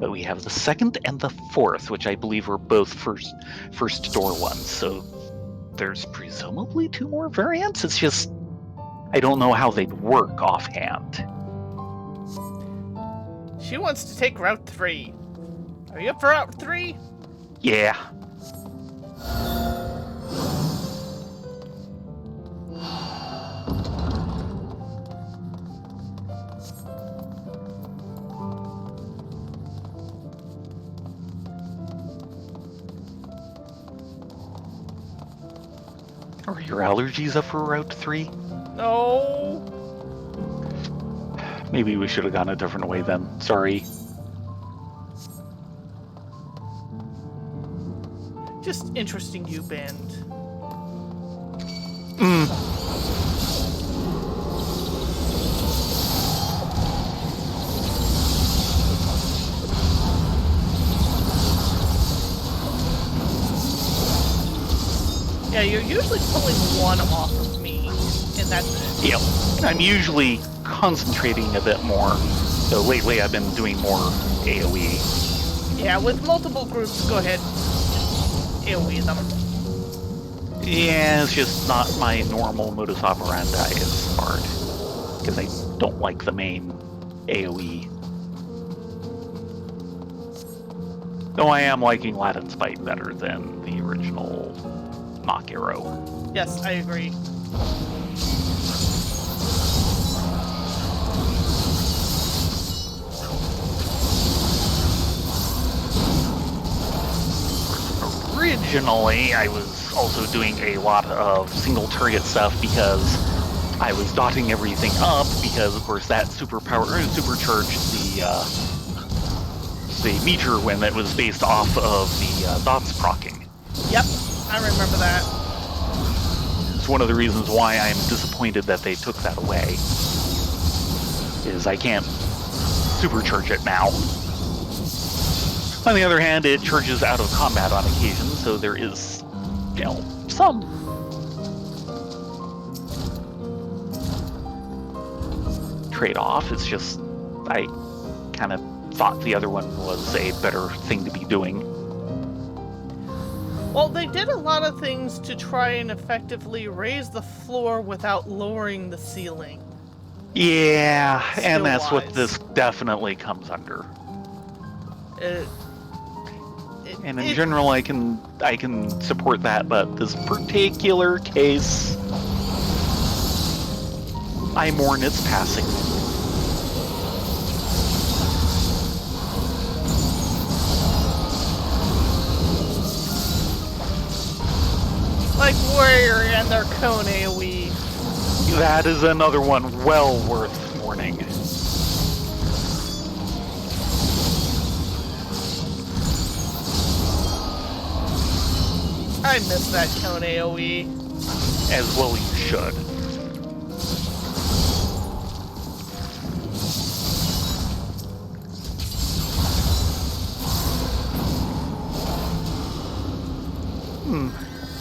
but we have the second and the fourth, which I believe were both first door ones. So there's presumably 2 more variants. It's just I don't know how they'd work offhand. She wants to take Route 3. Are you up for Route 3? Yeah. Are your allergies up for Route 3? No. Maybe we should have gone a different way then. Sorry. Just interesting you bend. Yeah, you're usually pulling one off of me, and that's it. Yep. I'm usually concentrating a bit more. So lately I've been doing more AoE. Yeah, with multiple groups, go ahead. Just AoE them. Yeah, it's just not my normal modus operandi as Bard. Because I don't like the main AoE. Though I am liking Latin's Bite better than the original Knock Arrow. Yes, I agree. Originally, I was also doing a lot of single target stuff because I was dotting everything up because, of course, that supercharged the meter when it was based off of the dots proccing. Yep, I remember that. It's one of the reasons why I'm disappointed that they took that away. Is I can't supercharge it now. On the other hand, it charges out of combat on occasion, so there is, some. Trade-off. It's just, I kind of thought the other one was a better thing to be doing. Well, they did a lot of things to try and effectively raise the floor without lowering the ceiling. Yeah, and that's what Skill-wise. this definitely comes under. And in general, I can support that, but this particular case, I mourn its passing. Like Warrior and their cone AoE. That is another one well worth mourning. I miss that cone AoE. As well you should.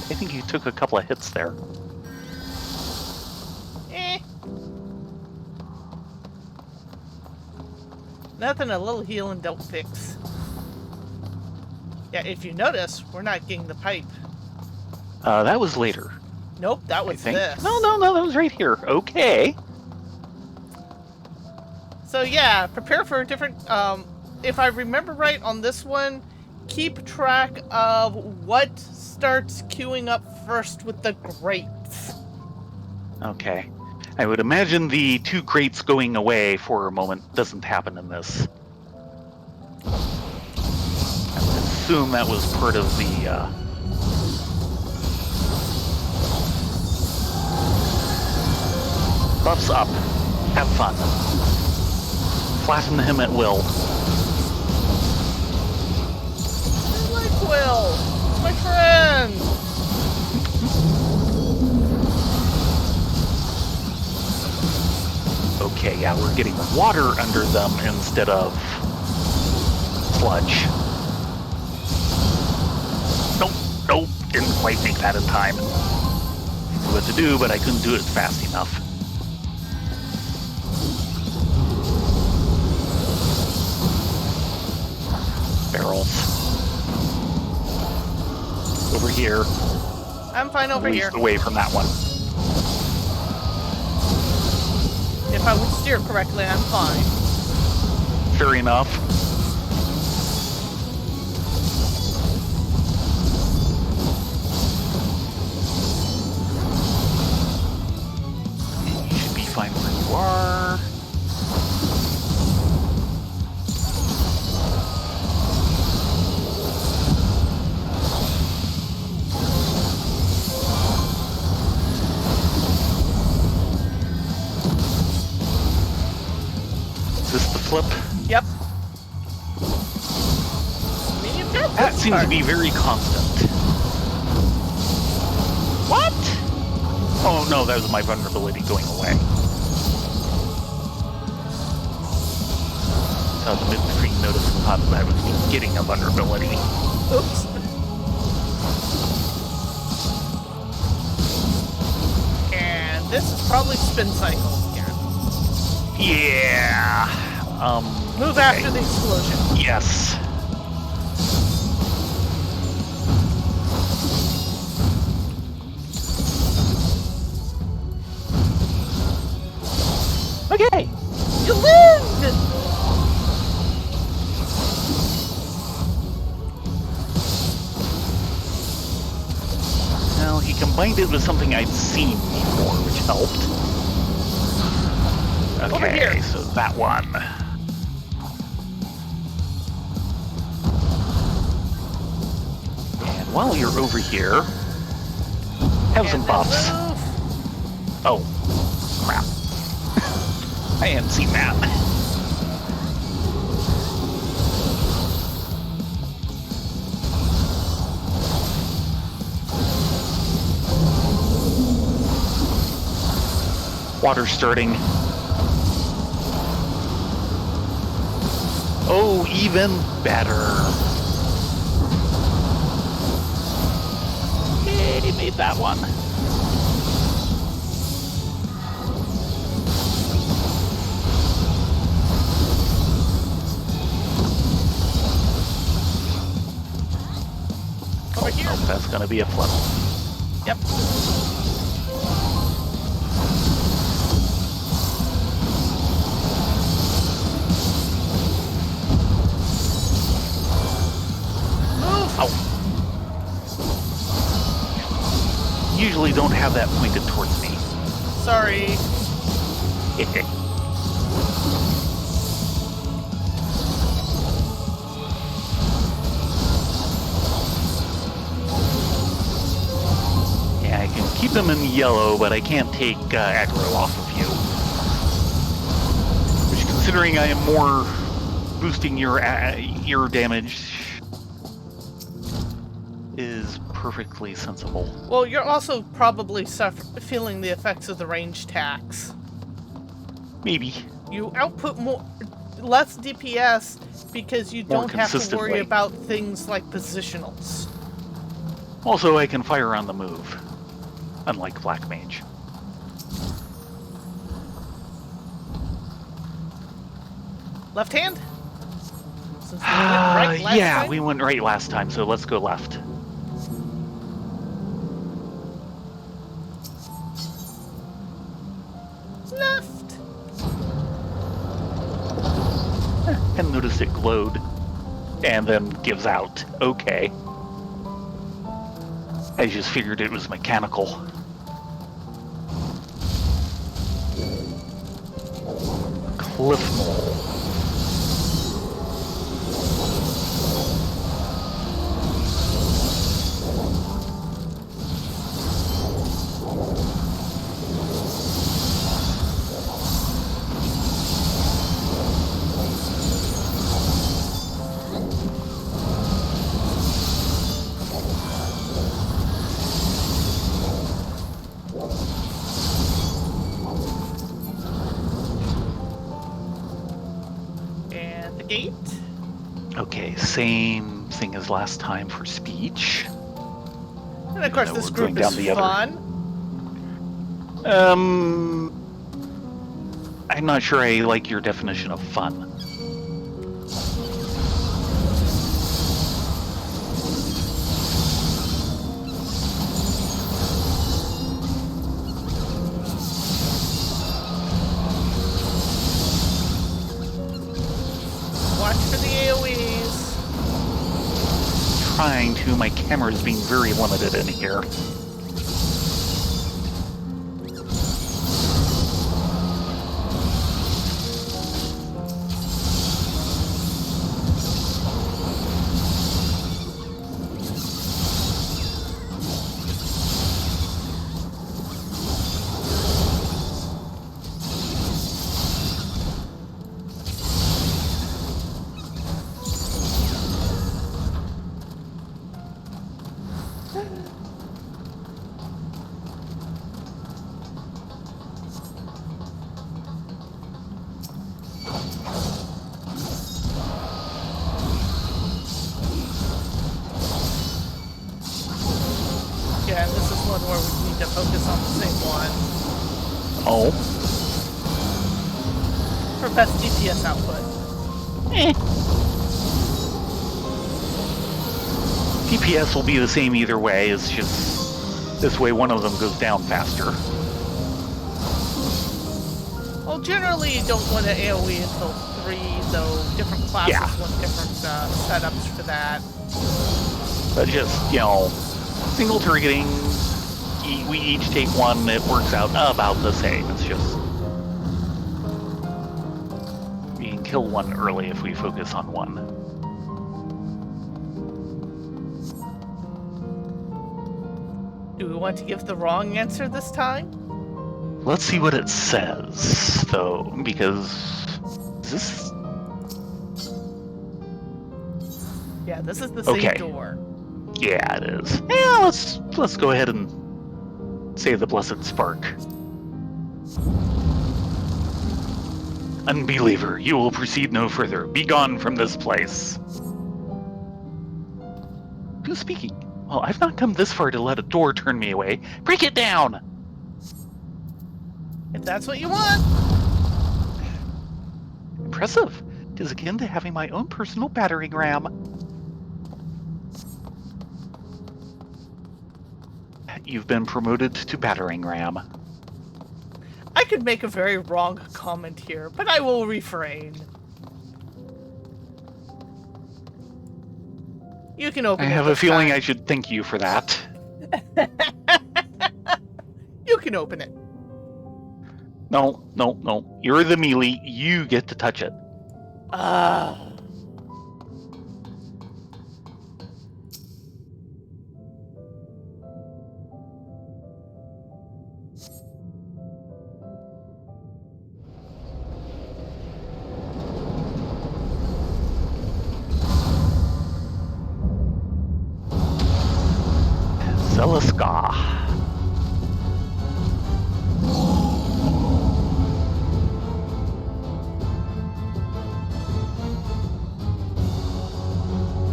I think you took a couple of hits there. Nothing a little healing don't fix. Yeah, if you notice, we're not getting the pipe. That was later. Nope, that I was think. this. No, that was right here. Okay. So yeah, prepare for a different, if I remember right on this one, keep track of what starts queuing up first with the grates. Okay. I would imagine the two grates going away for a moment doesn't happen in this. I would assume that was part of the, Buffs up. Have fun. Flatten him at will. I like Will. It's my friend. Okay, yeah, we're getting water under them instead of sludge. Nope, didn't quite make that in time. I knew what to do, but I couldn't do it fast enough. Barrels. Over here. I'm fine over At here. least away from that one. If I would steer correctly, I'm fine. Fair enough. You should be fine where you are. Is this the flip? Yep. I mean, you've got That this seems to part. be very constant. What? Oh no, that was my vulnerability going away. So the mid-screen notice thought that I was getting a vulnerability. Oops. And this is probably spin cycle again. Yeah. Move after the explosion. Yes. Okay. You lived! Well, he combined it with something I'd seen before, which helped. Okay, Over here. so that one. And while you're over here, have some And then buffs. move. Oh, crap. I hadn't seen that. Water starting. Oh, even better. Yay, made that one. Over here. Nope, that's gonna be a flip. Yep. Move. Oh. Usually don't have that pointed towards me. Sorry. Yeah, I can keep them in yellow, but I can't take aggro off of you. Which, considering I am more boosting your damage, is perfectly sensible. Well, you're also probably feeling the effects of the range tax. Maybe. You output less DPS because you More don't have to worry consistently. about things like positionals. Also, I can fire on the move, unlike Black Mage. Left hand? Since we went right last yeah, time? we went right last time, so let's go left. Left. And noticed it glowed, and then gives out. Okay. I just figured it was mechanical. Cliff Mole. And the gate. Okay, same thing as last time for speech. And of course, though this we're group going down is the other. fun. I'm not sure I like your definition of fun. Watch for the AoEs. Trying to, my camera's being very limited in here. Yeah, and this is one where we need to focus on the same one Oh. for best DPS output. DPS will be the same either way, it's just this way one of them goes down faster. Well, generally you don't want to AoE until 3, though different classes Yeah. want different setups for that. But just, single targeting, we each take one, it works out about the same. It's just we can kill one early if we focus on one. Do we want to give the wrong answer this time? Let's see what it says, though, because is this... Yeah, this is the same Okay. door. Yeah, it is. Yeah, let's go ahead and say the Blessed Spark. Unbeliever, you will proceed no further. Be gone from this place. Who's speaking? Well, I've not come this far to let a door turn me away. Break it down! If that's what you want. Impressive. 'Tis akin to having my own personal battering ram. You've been promoted to battering ram. I could make a very wrong comment here, but I will refrain. You can open I it. have a this feeling time. I should thank you for that. You can open it. No. You're the melee. You get to touch it. Ska.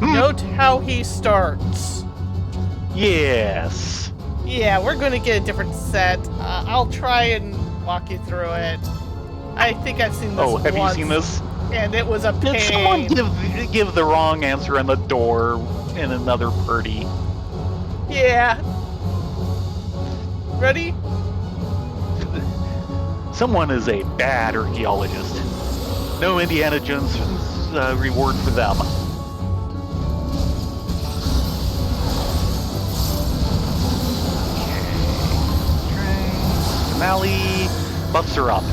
Note how he starts. Yes. Yeah, we're going to get a different set. I'll try and walk you through it. I think I've seen this Oh, have once, you seen this? and it was a pain. Did someone give the wrong answer on the door in another party? Yeah. Ready? Someone is a bad archaeologist. No Indiana Jones reward for them. Finale, buffs are up.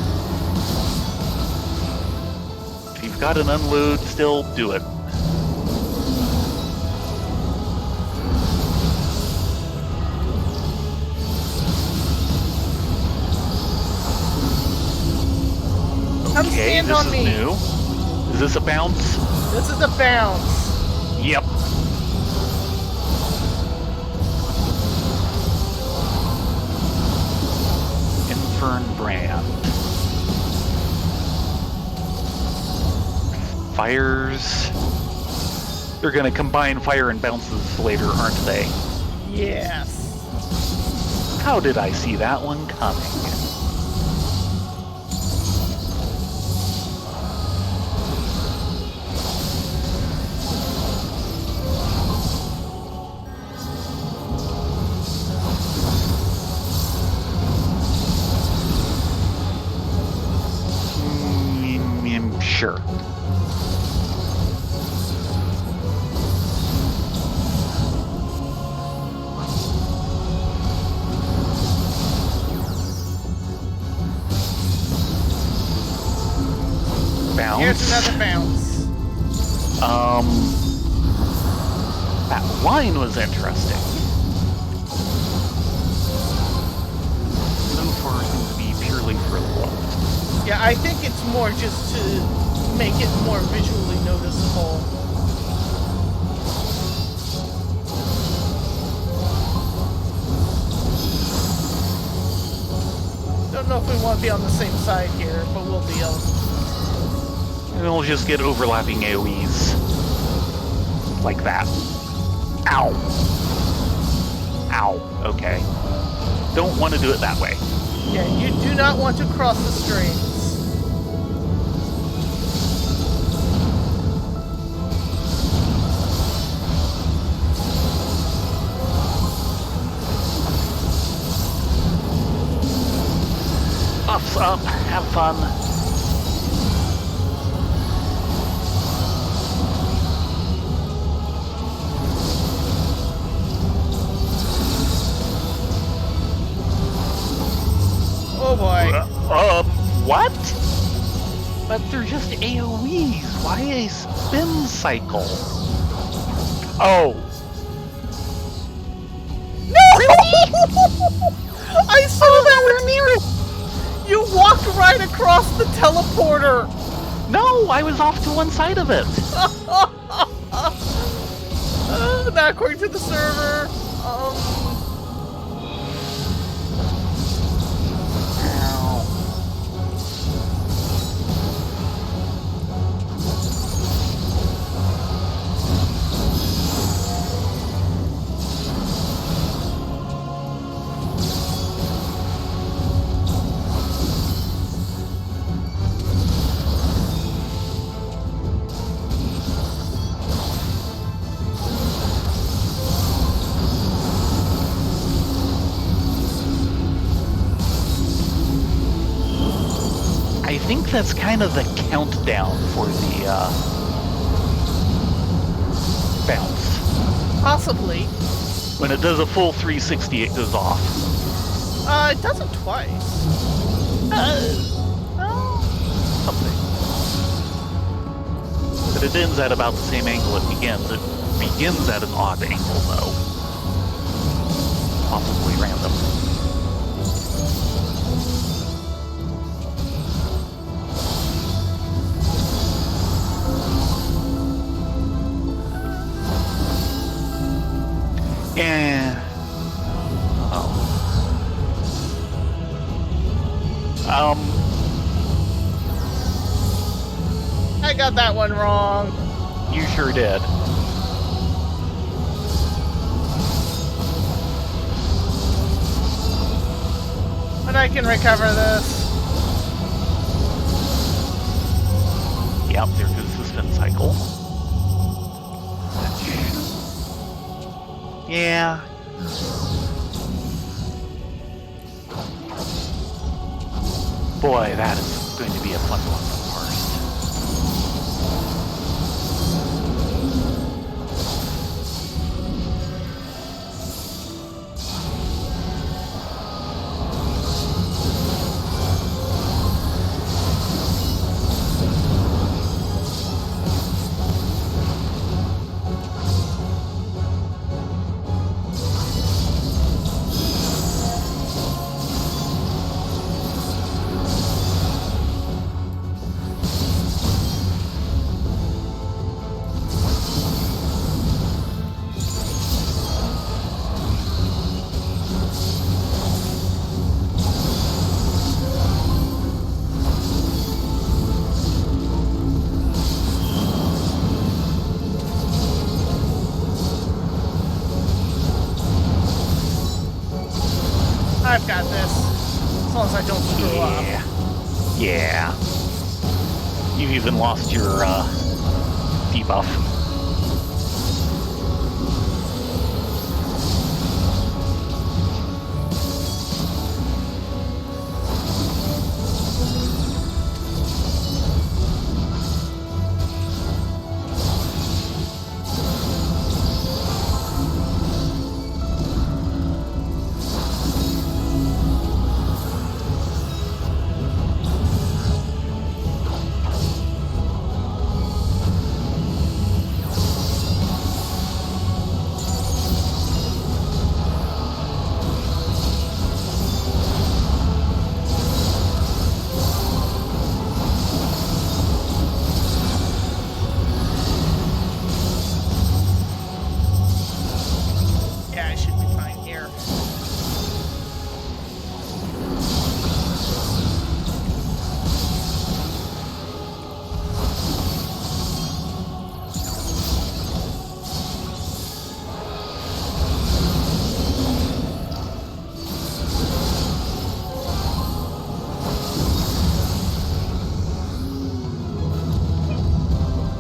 If you've got an unload still, do it. Come Okay, stand this on is me. new. Is this a bounce? This is a bounce. Yep. Infern brand. Fires. They're gonna combine fire and bounces later, aren't they? Yes. How did I see that one coming? Sure. Bounce. Here's another bounce. That line was interesting. So far seems to be purely for look. Yeah, I think it's more just to make it more visually noticeable. Don't know if we want to be on the same side here, but we'll deal. And we'll just get overlapping AoEs. Like that. Ow. Ow. Okay. Don't want to do it that way. Yeah, you do not want to cross the streams. Buffs up. Have fun. Oh boy. What? But they're just AoEs. Why a spin cycle? Oh. I saw that we're near it! You walked right across the teleporter! No, I was off to one side of it. Not according to the server. I think that's kind of the countdown for the bounce. Possibly. When it does a full 360, it goes off. It does it twice. Something. But it ends at about the same angle it begins. It begins at an odd angle, though. Possibly random. I got that one wrong. You sure did. But I can recover this. Yep, there goes the spin cycle. Yeah. Boy, that is going to be a fun one to parse. I've got this. As long as I don't screw up. Yeah. You've even lost your debuff. Yeah, I should be fine here.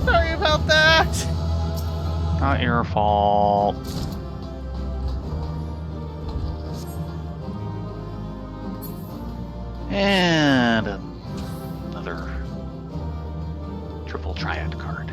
Sorry about that. Not your fault. And another triple triad card.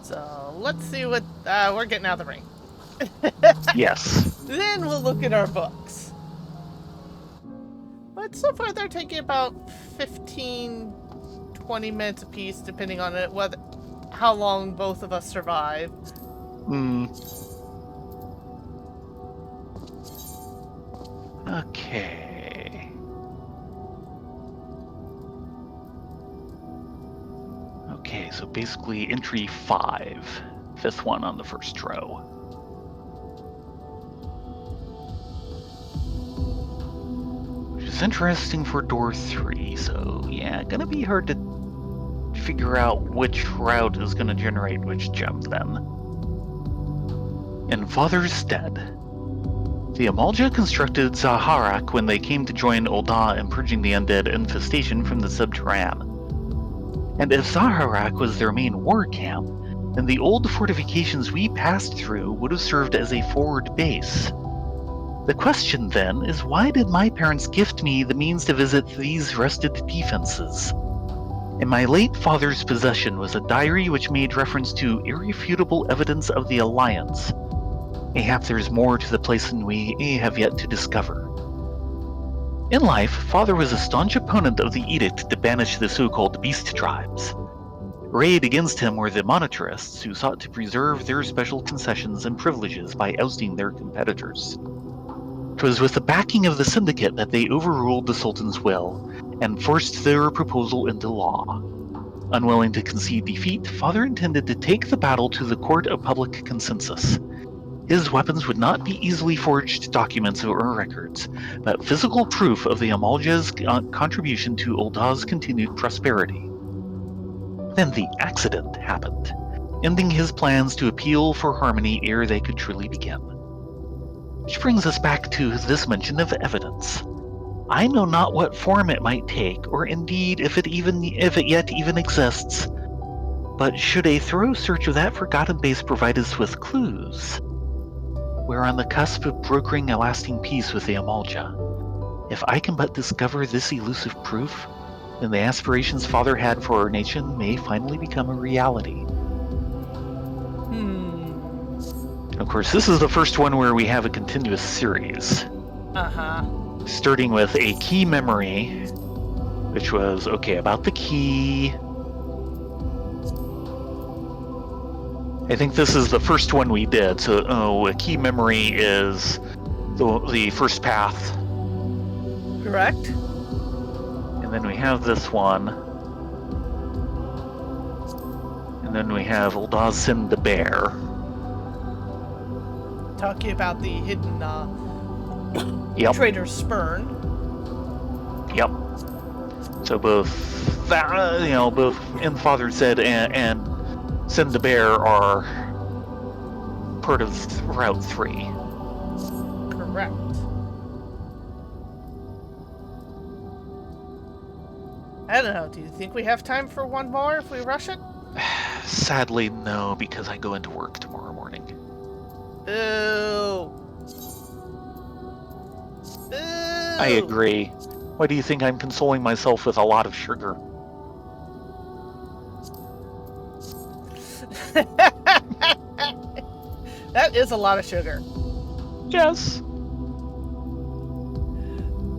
So let's see what we're getting out of the ring. Yes. Then we'll look at our books. But so far they're taking about 15, 20 minutes apiece, depending on it, how long both of us survive. Okay. Okay, so basically entry 5, fifth one on the first row. Which is interesting for door 3, so yeah, gonna be hard to figure out which route is gonna generate which gem then. In Father's stead. The Amalja constructed Zaharak when they came to join Ul'dah in purging the undead infestation from the Subterrane. And if Zaharak was their main war camp, then the old fortifications we passed through would have served as a forward base. The question then is, why did my parents gift me the means to visit these rusted defenses? In my late father's possession was a diary which made reference to irrefutable evidence of the Alliance. Mayhap there's more to the place than we have yet to discover. In life, Father was a staunch opponent of the edict to banish the so-called beast tribes. Arrayed against him were the monetarists, who sought to preserve their special concessions and privileges by ousting their competitors. It was with the backing of the syndicate that they overruled the Sultan's will and forced their proposal into law. Unwilling to concede defeat, Father intended to take the battle to the court of public consensus. His weapons would not be easily forged documents or records, but physical proof of the Amalja's contribution to Ul'dah's continued prosperity. Then the accident happened, ending his plans to appeal for harmony ere they could truly begin. Which brings us back to this mention of evidence. I know not what form it might take, or indeed if it yet even exists. But should a thorough search of that forgotten base provide us with clues? We're on the cusp of brokering a lasting peace with the Amalja. If I can but discover this elusive proof, then the aspirations Father had for our nation may finally become a reality. Of course, this is the first one where we have a continuous series. Starting with a key memory, which was, okay, about the key. I think this is the first one we did, so a key memory is the first path. Correct. And then we have this one. And then we have Ul'dah's Sin the Bear. Talking about the hidden Yep. Traitor's Spurn. Yep. So both that, both In Father Said and Sin the Bear are part of Route 3. Correct. I don't know, do you think we have time for one more if we rush it? Sadly, no, because I go into work tomorrow morning. Boo! Boo! I agree. Why do you think I'm consoling myself with a lot of sugar? That is a lot of sugar. Yes.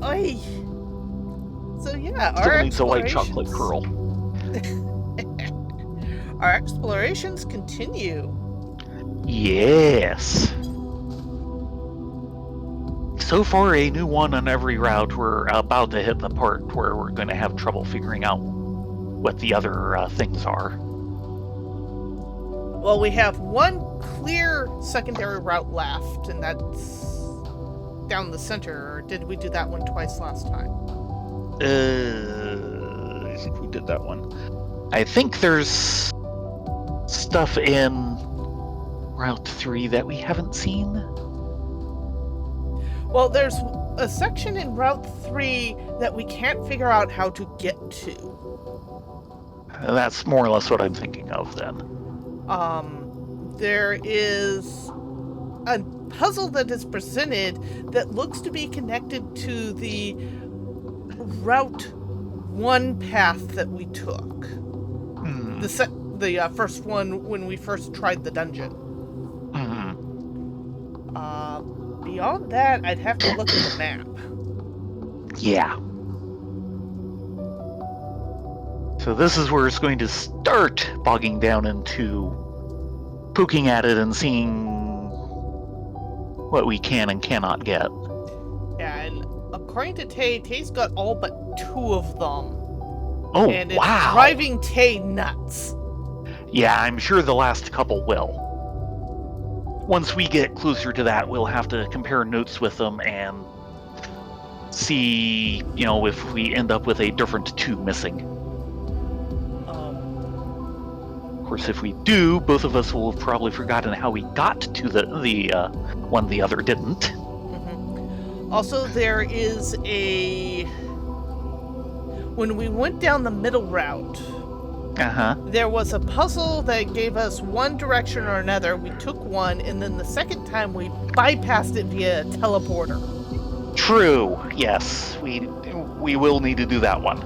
Oy. So yeah, Still needs a white chocolate pearl. Our explorations continue. Yes. So far, a new one on every route. We're about to hit the part where we're going to have trouble figuring out what the other things are. Well, we have one clear secondary route left, and that's down the center. Or did we do that one twice last time? I think we did that one. I think there's stuff in Route 3 that we haven't seen. Well, there's a section in Route 3 that we can't figure out how to get to. That's more or less what I'm thinking of then. There is a puzzle that is presented that looks to be connected to the Route 1 path that we took. The first one when we first tried the dungeon. Beyond that, I'd have to look at the map. Yeah. So this is where it's going to start bogging down into poking at it and seeing what we can and cannot get. Yeah, and according to Tay's got all but 2 of them. Oh, and it's wow. driving Tay nuts. Yeah, I'm sure the last couple will. Once we get closer to that, we'll have to compare notes with them and see, if we end up with a different 2 missing. Of course, if we do, both of us will have probably forgotten how we got to the one the other didn't. Mm-hmm. Also, there is when we went down the middle route, there was a puzzle that gave us one direction or another. We took one, and then the second time we bypassed it via teleporter. True. Yes, we will need to do that one.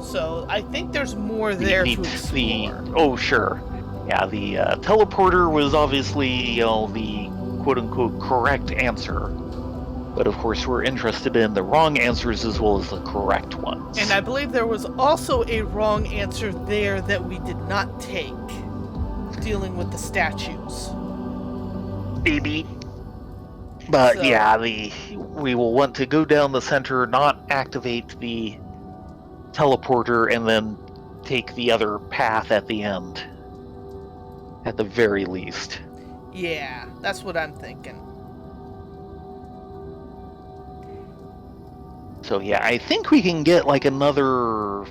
So I think there's more there to explore. Oh, sure. Yeah, the teleporter was obviously the quote-unquote correct answer. But of course, we're interested in the wrong answers as well as the correct ones. And I believe there was also a wrong answer there that we did not take, dealing with the statues. Maybe. But So- yeah, we will want to go down the center, not activate the teleporter, and then take the other path at the end. At the very least. Yeah, that's what I'm thinking. So yeah, I think we can get like another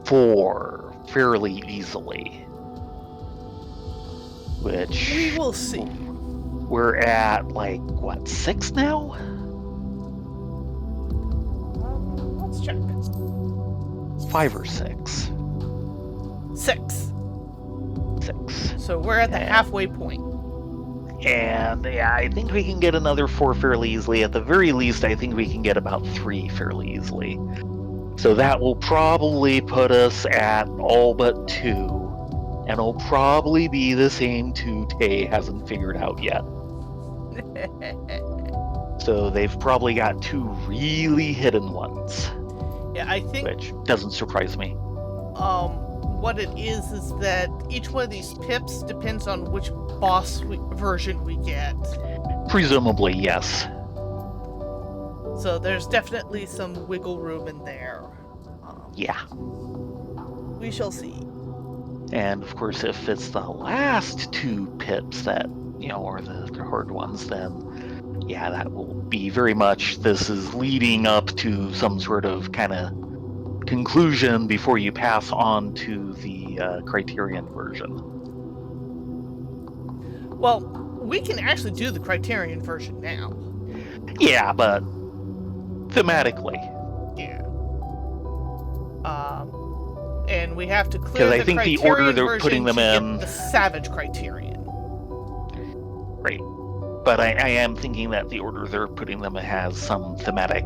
4 fairly easily. Which We will see. we're at like what, 6 now? Let's check. 5 or 6. 6. 6. So we're at the Yeah. halfway point. And yeah, I think we can get another 4 fairly easily. At the very least, I think we can get about 3 fairly easily. So that will probably put us at all but 2. And it'll probably be the same 2 Tay hasn't figured out yet. So they've probably got 2 really hidden ones, Yeah, I think which doesn't surprise me. what it is that each one of these pips depends on which boss version we get. Presumably, yes. So there's definitely some wiggle room in there. Yeah. We shall see. And of course, if it's the last 2 pips that, are the hard ones, then yeah, that will be very much this is leading up to some sort of kind of conclusion before you pass on to the Criterion version. Well, we can actually do the Criterion version now. Yeah, but thematically. Yeah. And we have to clear 'Cause the I think the Criterion order they're version putting them to get in- the Savage Criterion. Right. But I am thinking that the order they're putting them in has some thematic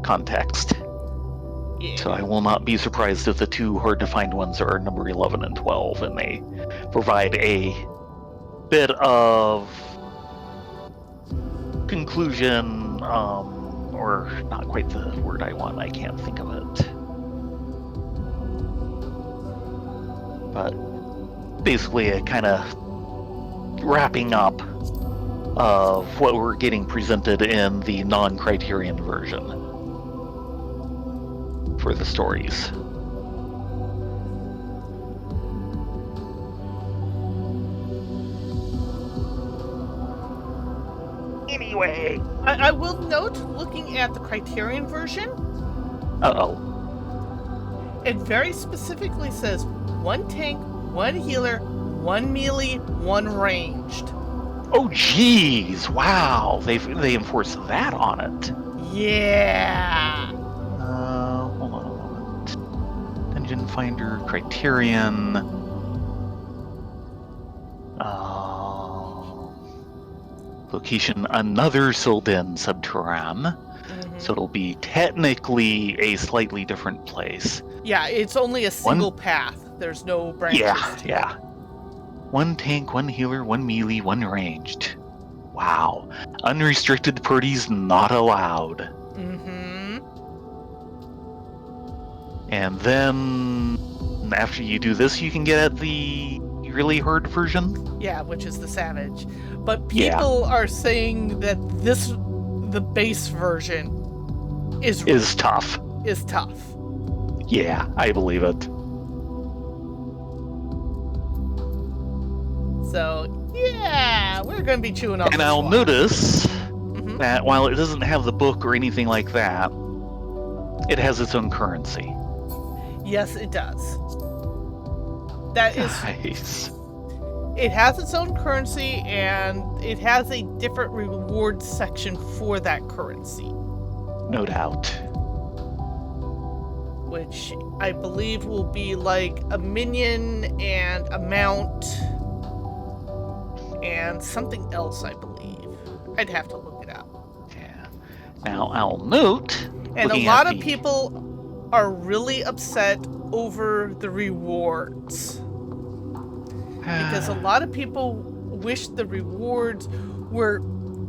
context. Yeah. So I will not be surprised if the 2 hard-to-find ones are number 11 and 12, and they provide a bit of conclusion, or not quite the word I want, I can't think of it. But basically a kind of wrapping up of what we're getting presented in the non-Criterion version for the stories. Anyway. I will note, looking at the Criterion version, Uh-oh. it very specifically says 1 tank, 1 healer, 1 melee, 1 ranged. Oh, jeez. Wow. They enforce that on it. Yeah. Hold on a moment. Dungeon Finder, Criterion. Location, another Sil'dihn Subterrane. So it'll be technically a slightly different place. Yeah, it's only a single path. There's no branches. Yeah. 1 tank, 1 healer, 1 melee, 1 ranged. Wow. Unrestricted parties not allowed. Mm-hmm. And then after you do this, you can get the really hard version. Yeah, which is the Savage. But people are saying that the base version Is tough. is tough. Yeah, I believe it. So, yeah, we're going to be chewing on And this I'll one. notice Mhm. that while it doesn't have the book or anything like that, it has its own currency. Yes, it does. That is, Nice. it has its own currency, and it has a different reward section for that currency, No doubt. which I believe will be like a minion and a mount and something else, I believe. I'd have to look it up. Yeah. Now I'll note. And a looking lot at of the- people are really upset over the rewards. Because a lot of people wish the rewards were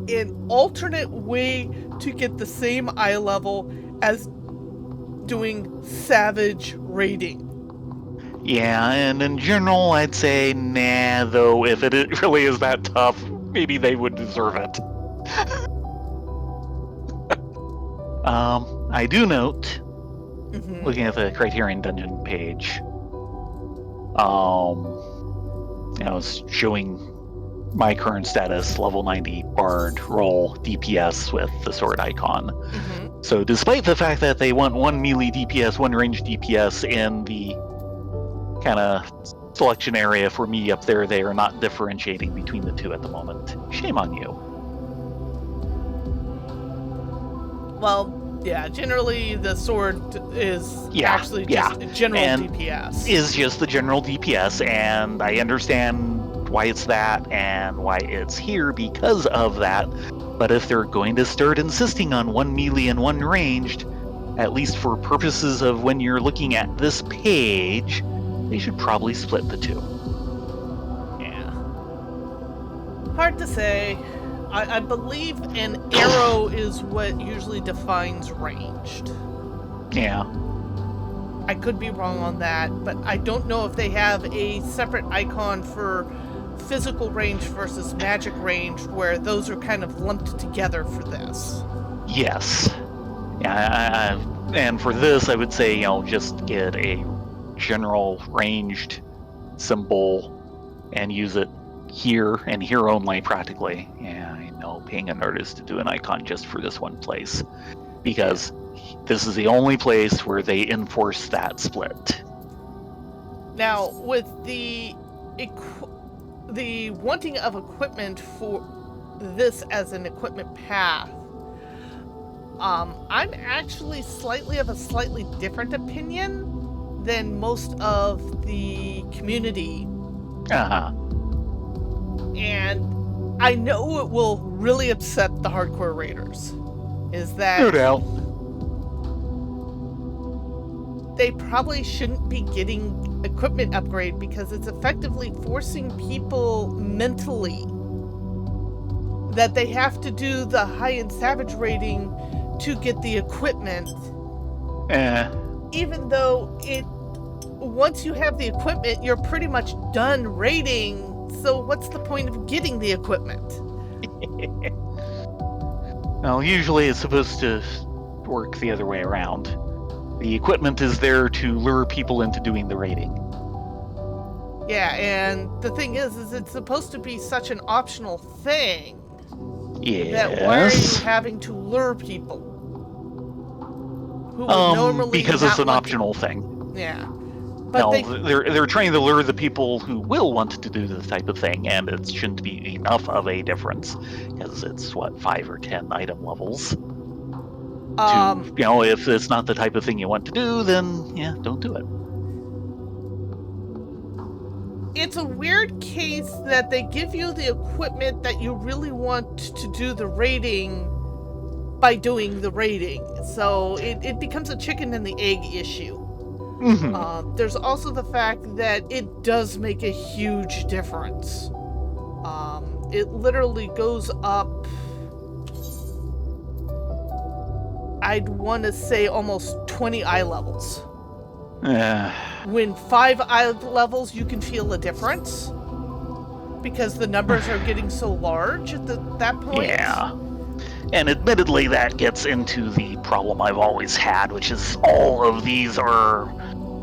an alternate way to get the same eye level as doing savage raiding. Yeah, and in general, I'd say, nah, though, if it really is that tough, maybe they would deserve it. I do note, looking at the Criterion Dungeon page, it's showing my current status, level 90 Bard, roll DPS with the sword icon. So despite the fact that they want one melee DPS, one range DPS in the kind of selection area for me up there, they are not differentiating between the two at the moment. Shame on you. Well, yeah, generally the sword is actually just general and DPS. Is just the general DPS, and I understand why it's that and why it's here because of that. But if they're going to start insisting on one melee and one ranged, at least for purposes of when you're looking at this page, they should probably split the two. Yeah. Hard to say. I believe an arrow is what usually defines ranged. Yeah. I could be wrong on that, but I don't know if they have a separate icon for physical range versus magic range, where those are kind of lumped together for this. Yes. Yeah, and for this, I would say, just get a general ranged symbol and use it here and here only, practically. Yeah, I know, paying an artist to do an icon just for this one place, because this is the only place where they enforce that split. Now, with the wanting of equipment for this as an equipment path, I'm actually of a slightly different opinion than most of the community. And I know it will really upset the hardcore raiders. Is that no doubt they probably shouldn't be getting equipment upgrade, because it's effectively forcing people mentally that they have to do the high-end savage raiding to get the equipment. Even though once you have the equipment, you're pretty much done raiding, so what's the point of getting the equipment? Well, usually it's supposed to work the other way around. The equipment is there to lure people into doing the raiding. Yeah, and the thing is it's supposed to be such an optional thing. Yes. That why are you having to lure people who would normally because not it's an want optional thing. Yeah. But they're trying to lure the people who will want to do this type of thing, and it shouldn't be enough of a difference, because it's 5 or 10 item levels. If it's not the type of thing you want to do, then don't do it. It's a weird case that they give you the equipment that you really want to do the raiding by doing the raiding. So it becomes a chicken and the egg issue. There's also the fact that it does make a huge difference. It literally goes up, I'd want to say almost 20 eye levels. When 5 eye levels, you can feel a difference, because the numbers are getting so large at that point. Yeah. And admittedly, that gets into the problem I've always had, which is all of these are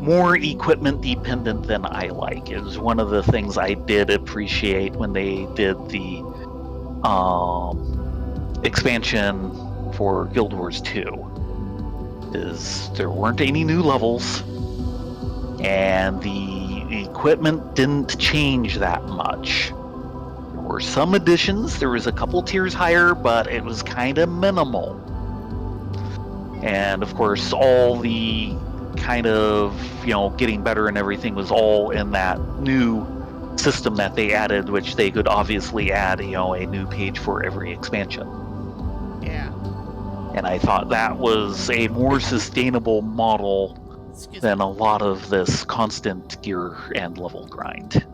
more equipment dependent than I like. It was one of the things I did appreciate when they did the expansion for Guild Wars 2, is there weren't any new levels, and the equipment didn't change that much. There were some additions, there was a couple tiers higher, but it was kind of minimal. And of course, all the kind of, getting better and everything was all in that new system that they added, which they could obviously add, a new page for every expansion. Yeah. And I thought that was a more sustainable model than a lot of this constant gear and level grind.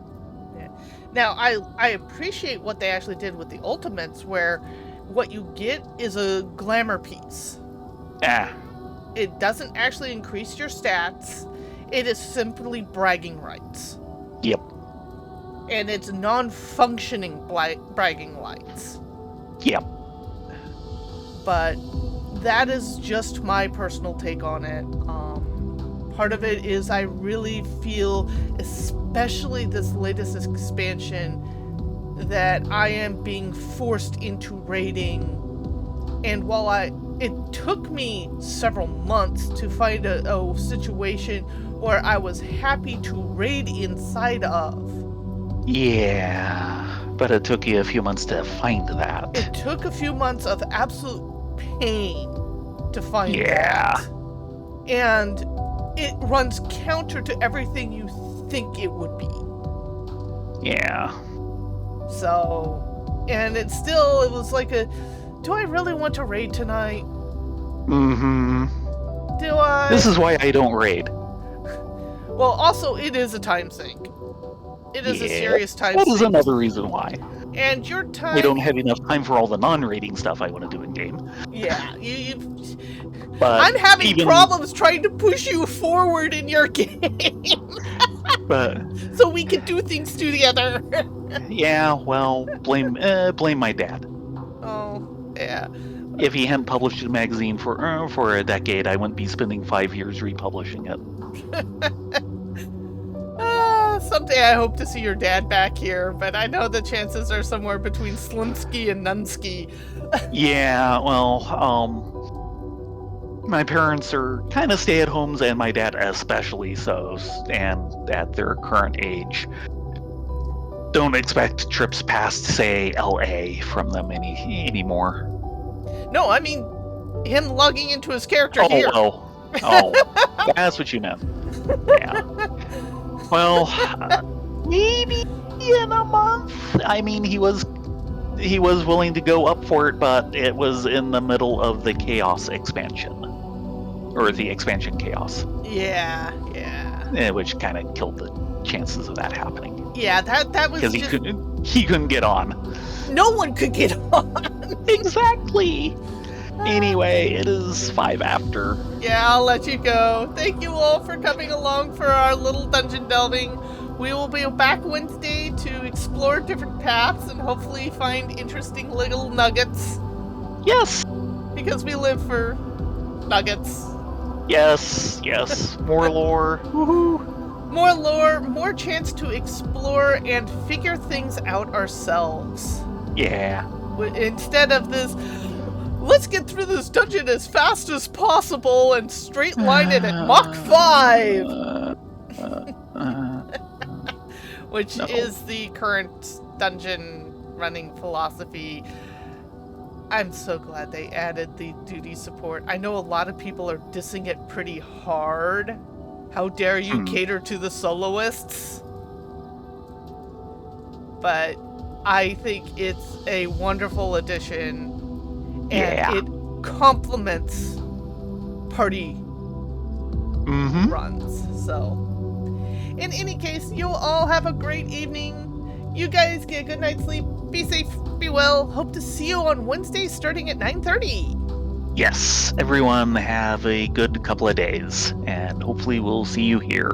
Yeah. Now, I appreciate what they actually did with the ultimates, where what you get is a glamour piece. Ah, It doesn't actually increase your stats. It is simply bragging rights. yep. And it's non-functioning bragging rights. Yep. But that is just my personal take on it. Part of it is I really feel, especially this latest expansion, that I am being forced into raiding. And while it took me several months to find a situation where I was happy to raid inside of. Yeah, but it took you a few months to find that. It took a few months of absolute pain to find Yeah. that. And it runs counter to everything you think it would be. Yeah. So, and it was like do I really want to raid tonight? Mm-hmm. Do I? This is why I don't raid. Well, also, it is a time sink. It is a serious time That sink. is another reason why. And your time... We don't have enough time for all the non-raiding stuff I want to do in game. Yeah, But I'm having even- problems trying to push you forward in your game. But So we can do things together. yeah, well, blame my dad. Oh, yeah. If he hadn't published a magazine for a decade, I wouldn't be spending 5 years republishing it. Someday I hope to see your dad back here, but I know the chances are somewhere between Slimsky and Nunsky. Yeah, well, my parents are kind of stay-at-homes, and my dad especially so, and at their current age, don't expect trips past, say, LA from them anymore. No, I mean him logging into his character here. Oh, that's what you meant. Yeah. Well, maybe in a month. I mean, he was willing to go up for it, but it was in the middle of the Chaos expansion, or the expansion Chaos. Yeah. Which kind of killed the chances of that happening. Yeah, that was Because he couldn't get on. No one could get on. Exactly. Anyway, it is 5 after. Yeah, I'll let you go. Thank you all for coming along for our little dungeon delving. We will be back Wednesday to explore different paths and hopefully find interesting little nuggets. Yes. Because we live for nuggets. Yes. More lore. Woohoo. More lore, more chance to explore and figure things out ourselves. Yeah. Instead of this, let's get through this dungeon as fast as possible and straight line it at Mach 5! Which is the current dungeon running philosophy. I'm so glad they added the duty support. I know a lot of people are dissing it pretty hard. How dare you cater to the soloists? But I think it's a wonderful addition. And it complements party runs. So, in any case, you all have a great evening. You guys get a good night's sleep. Be safe, be well. Hope to see you on Wednesday starting at 9:30. Yes, everyone have a good couple of days, and hopefully we'll see you here.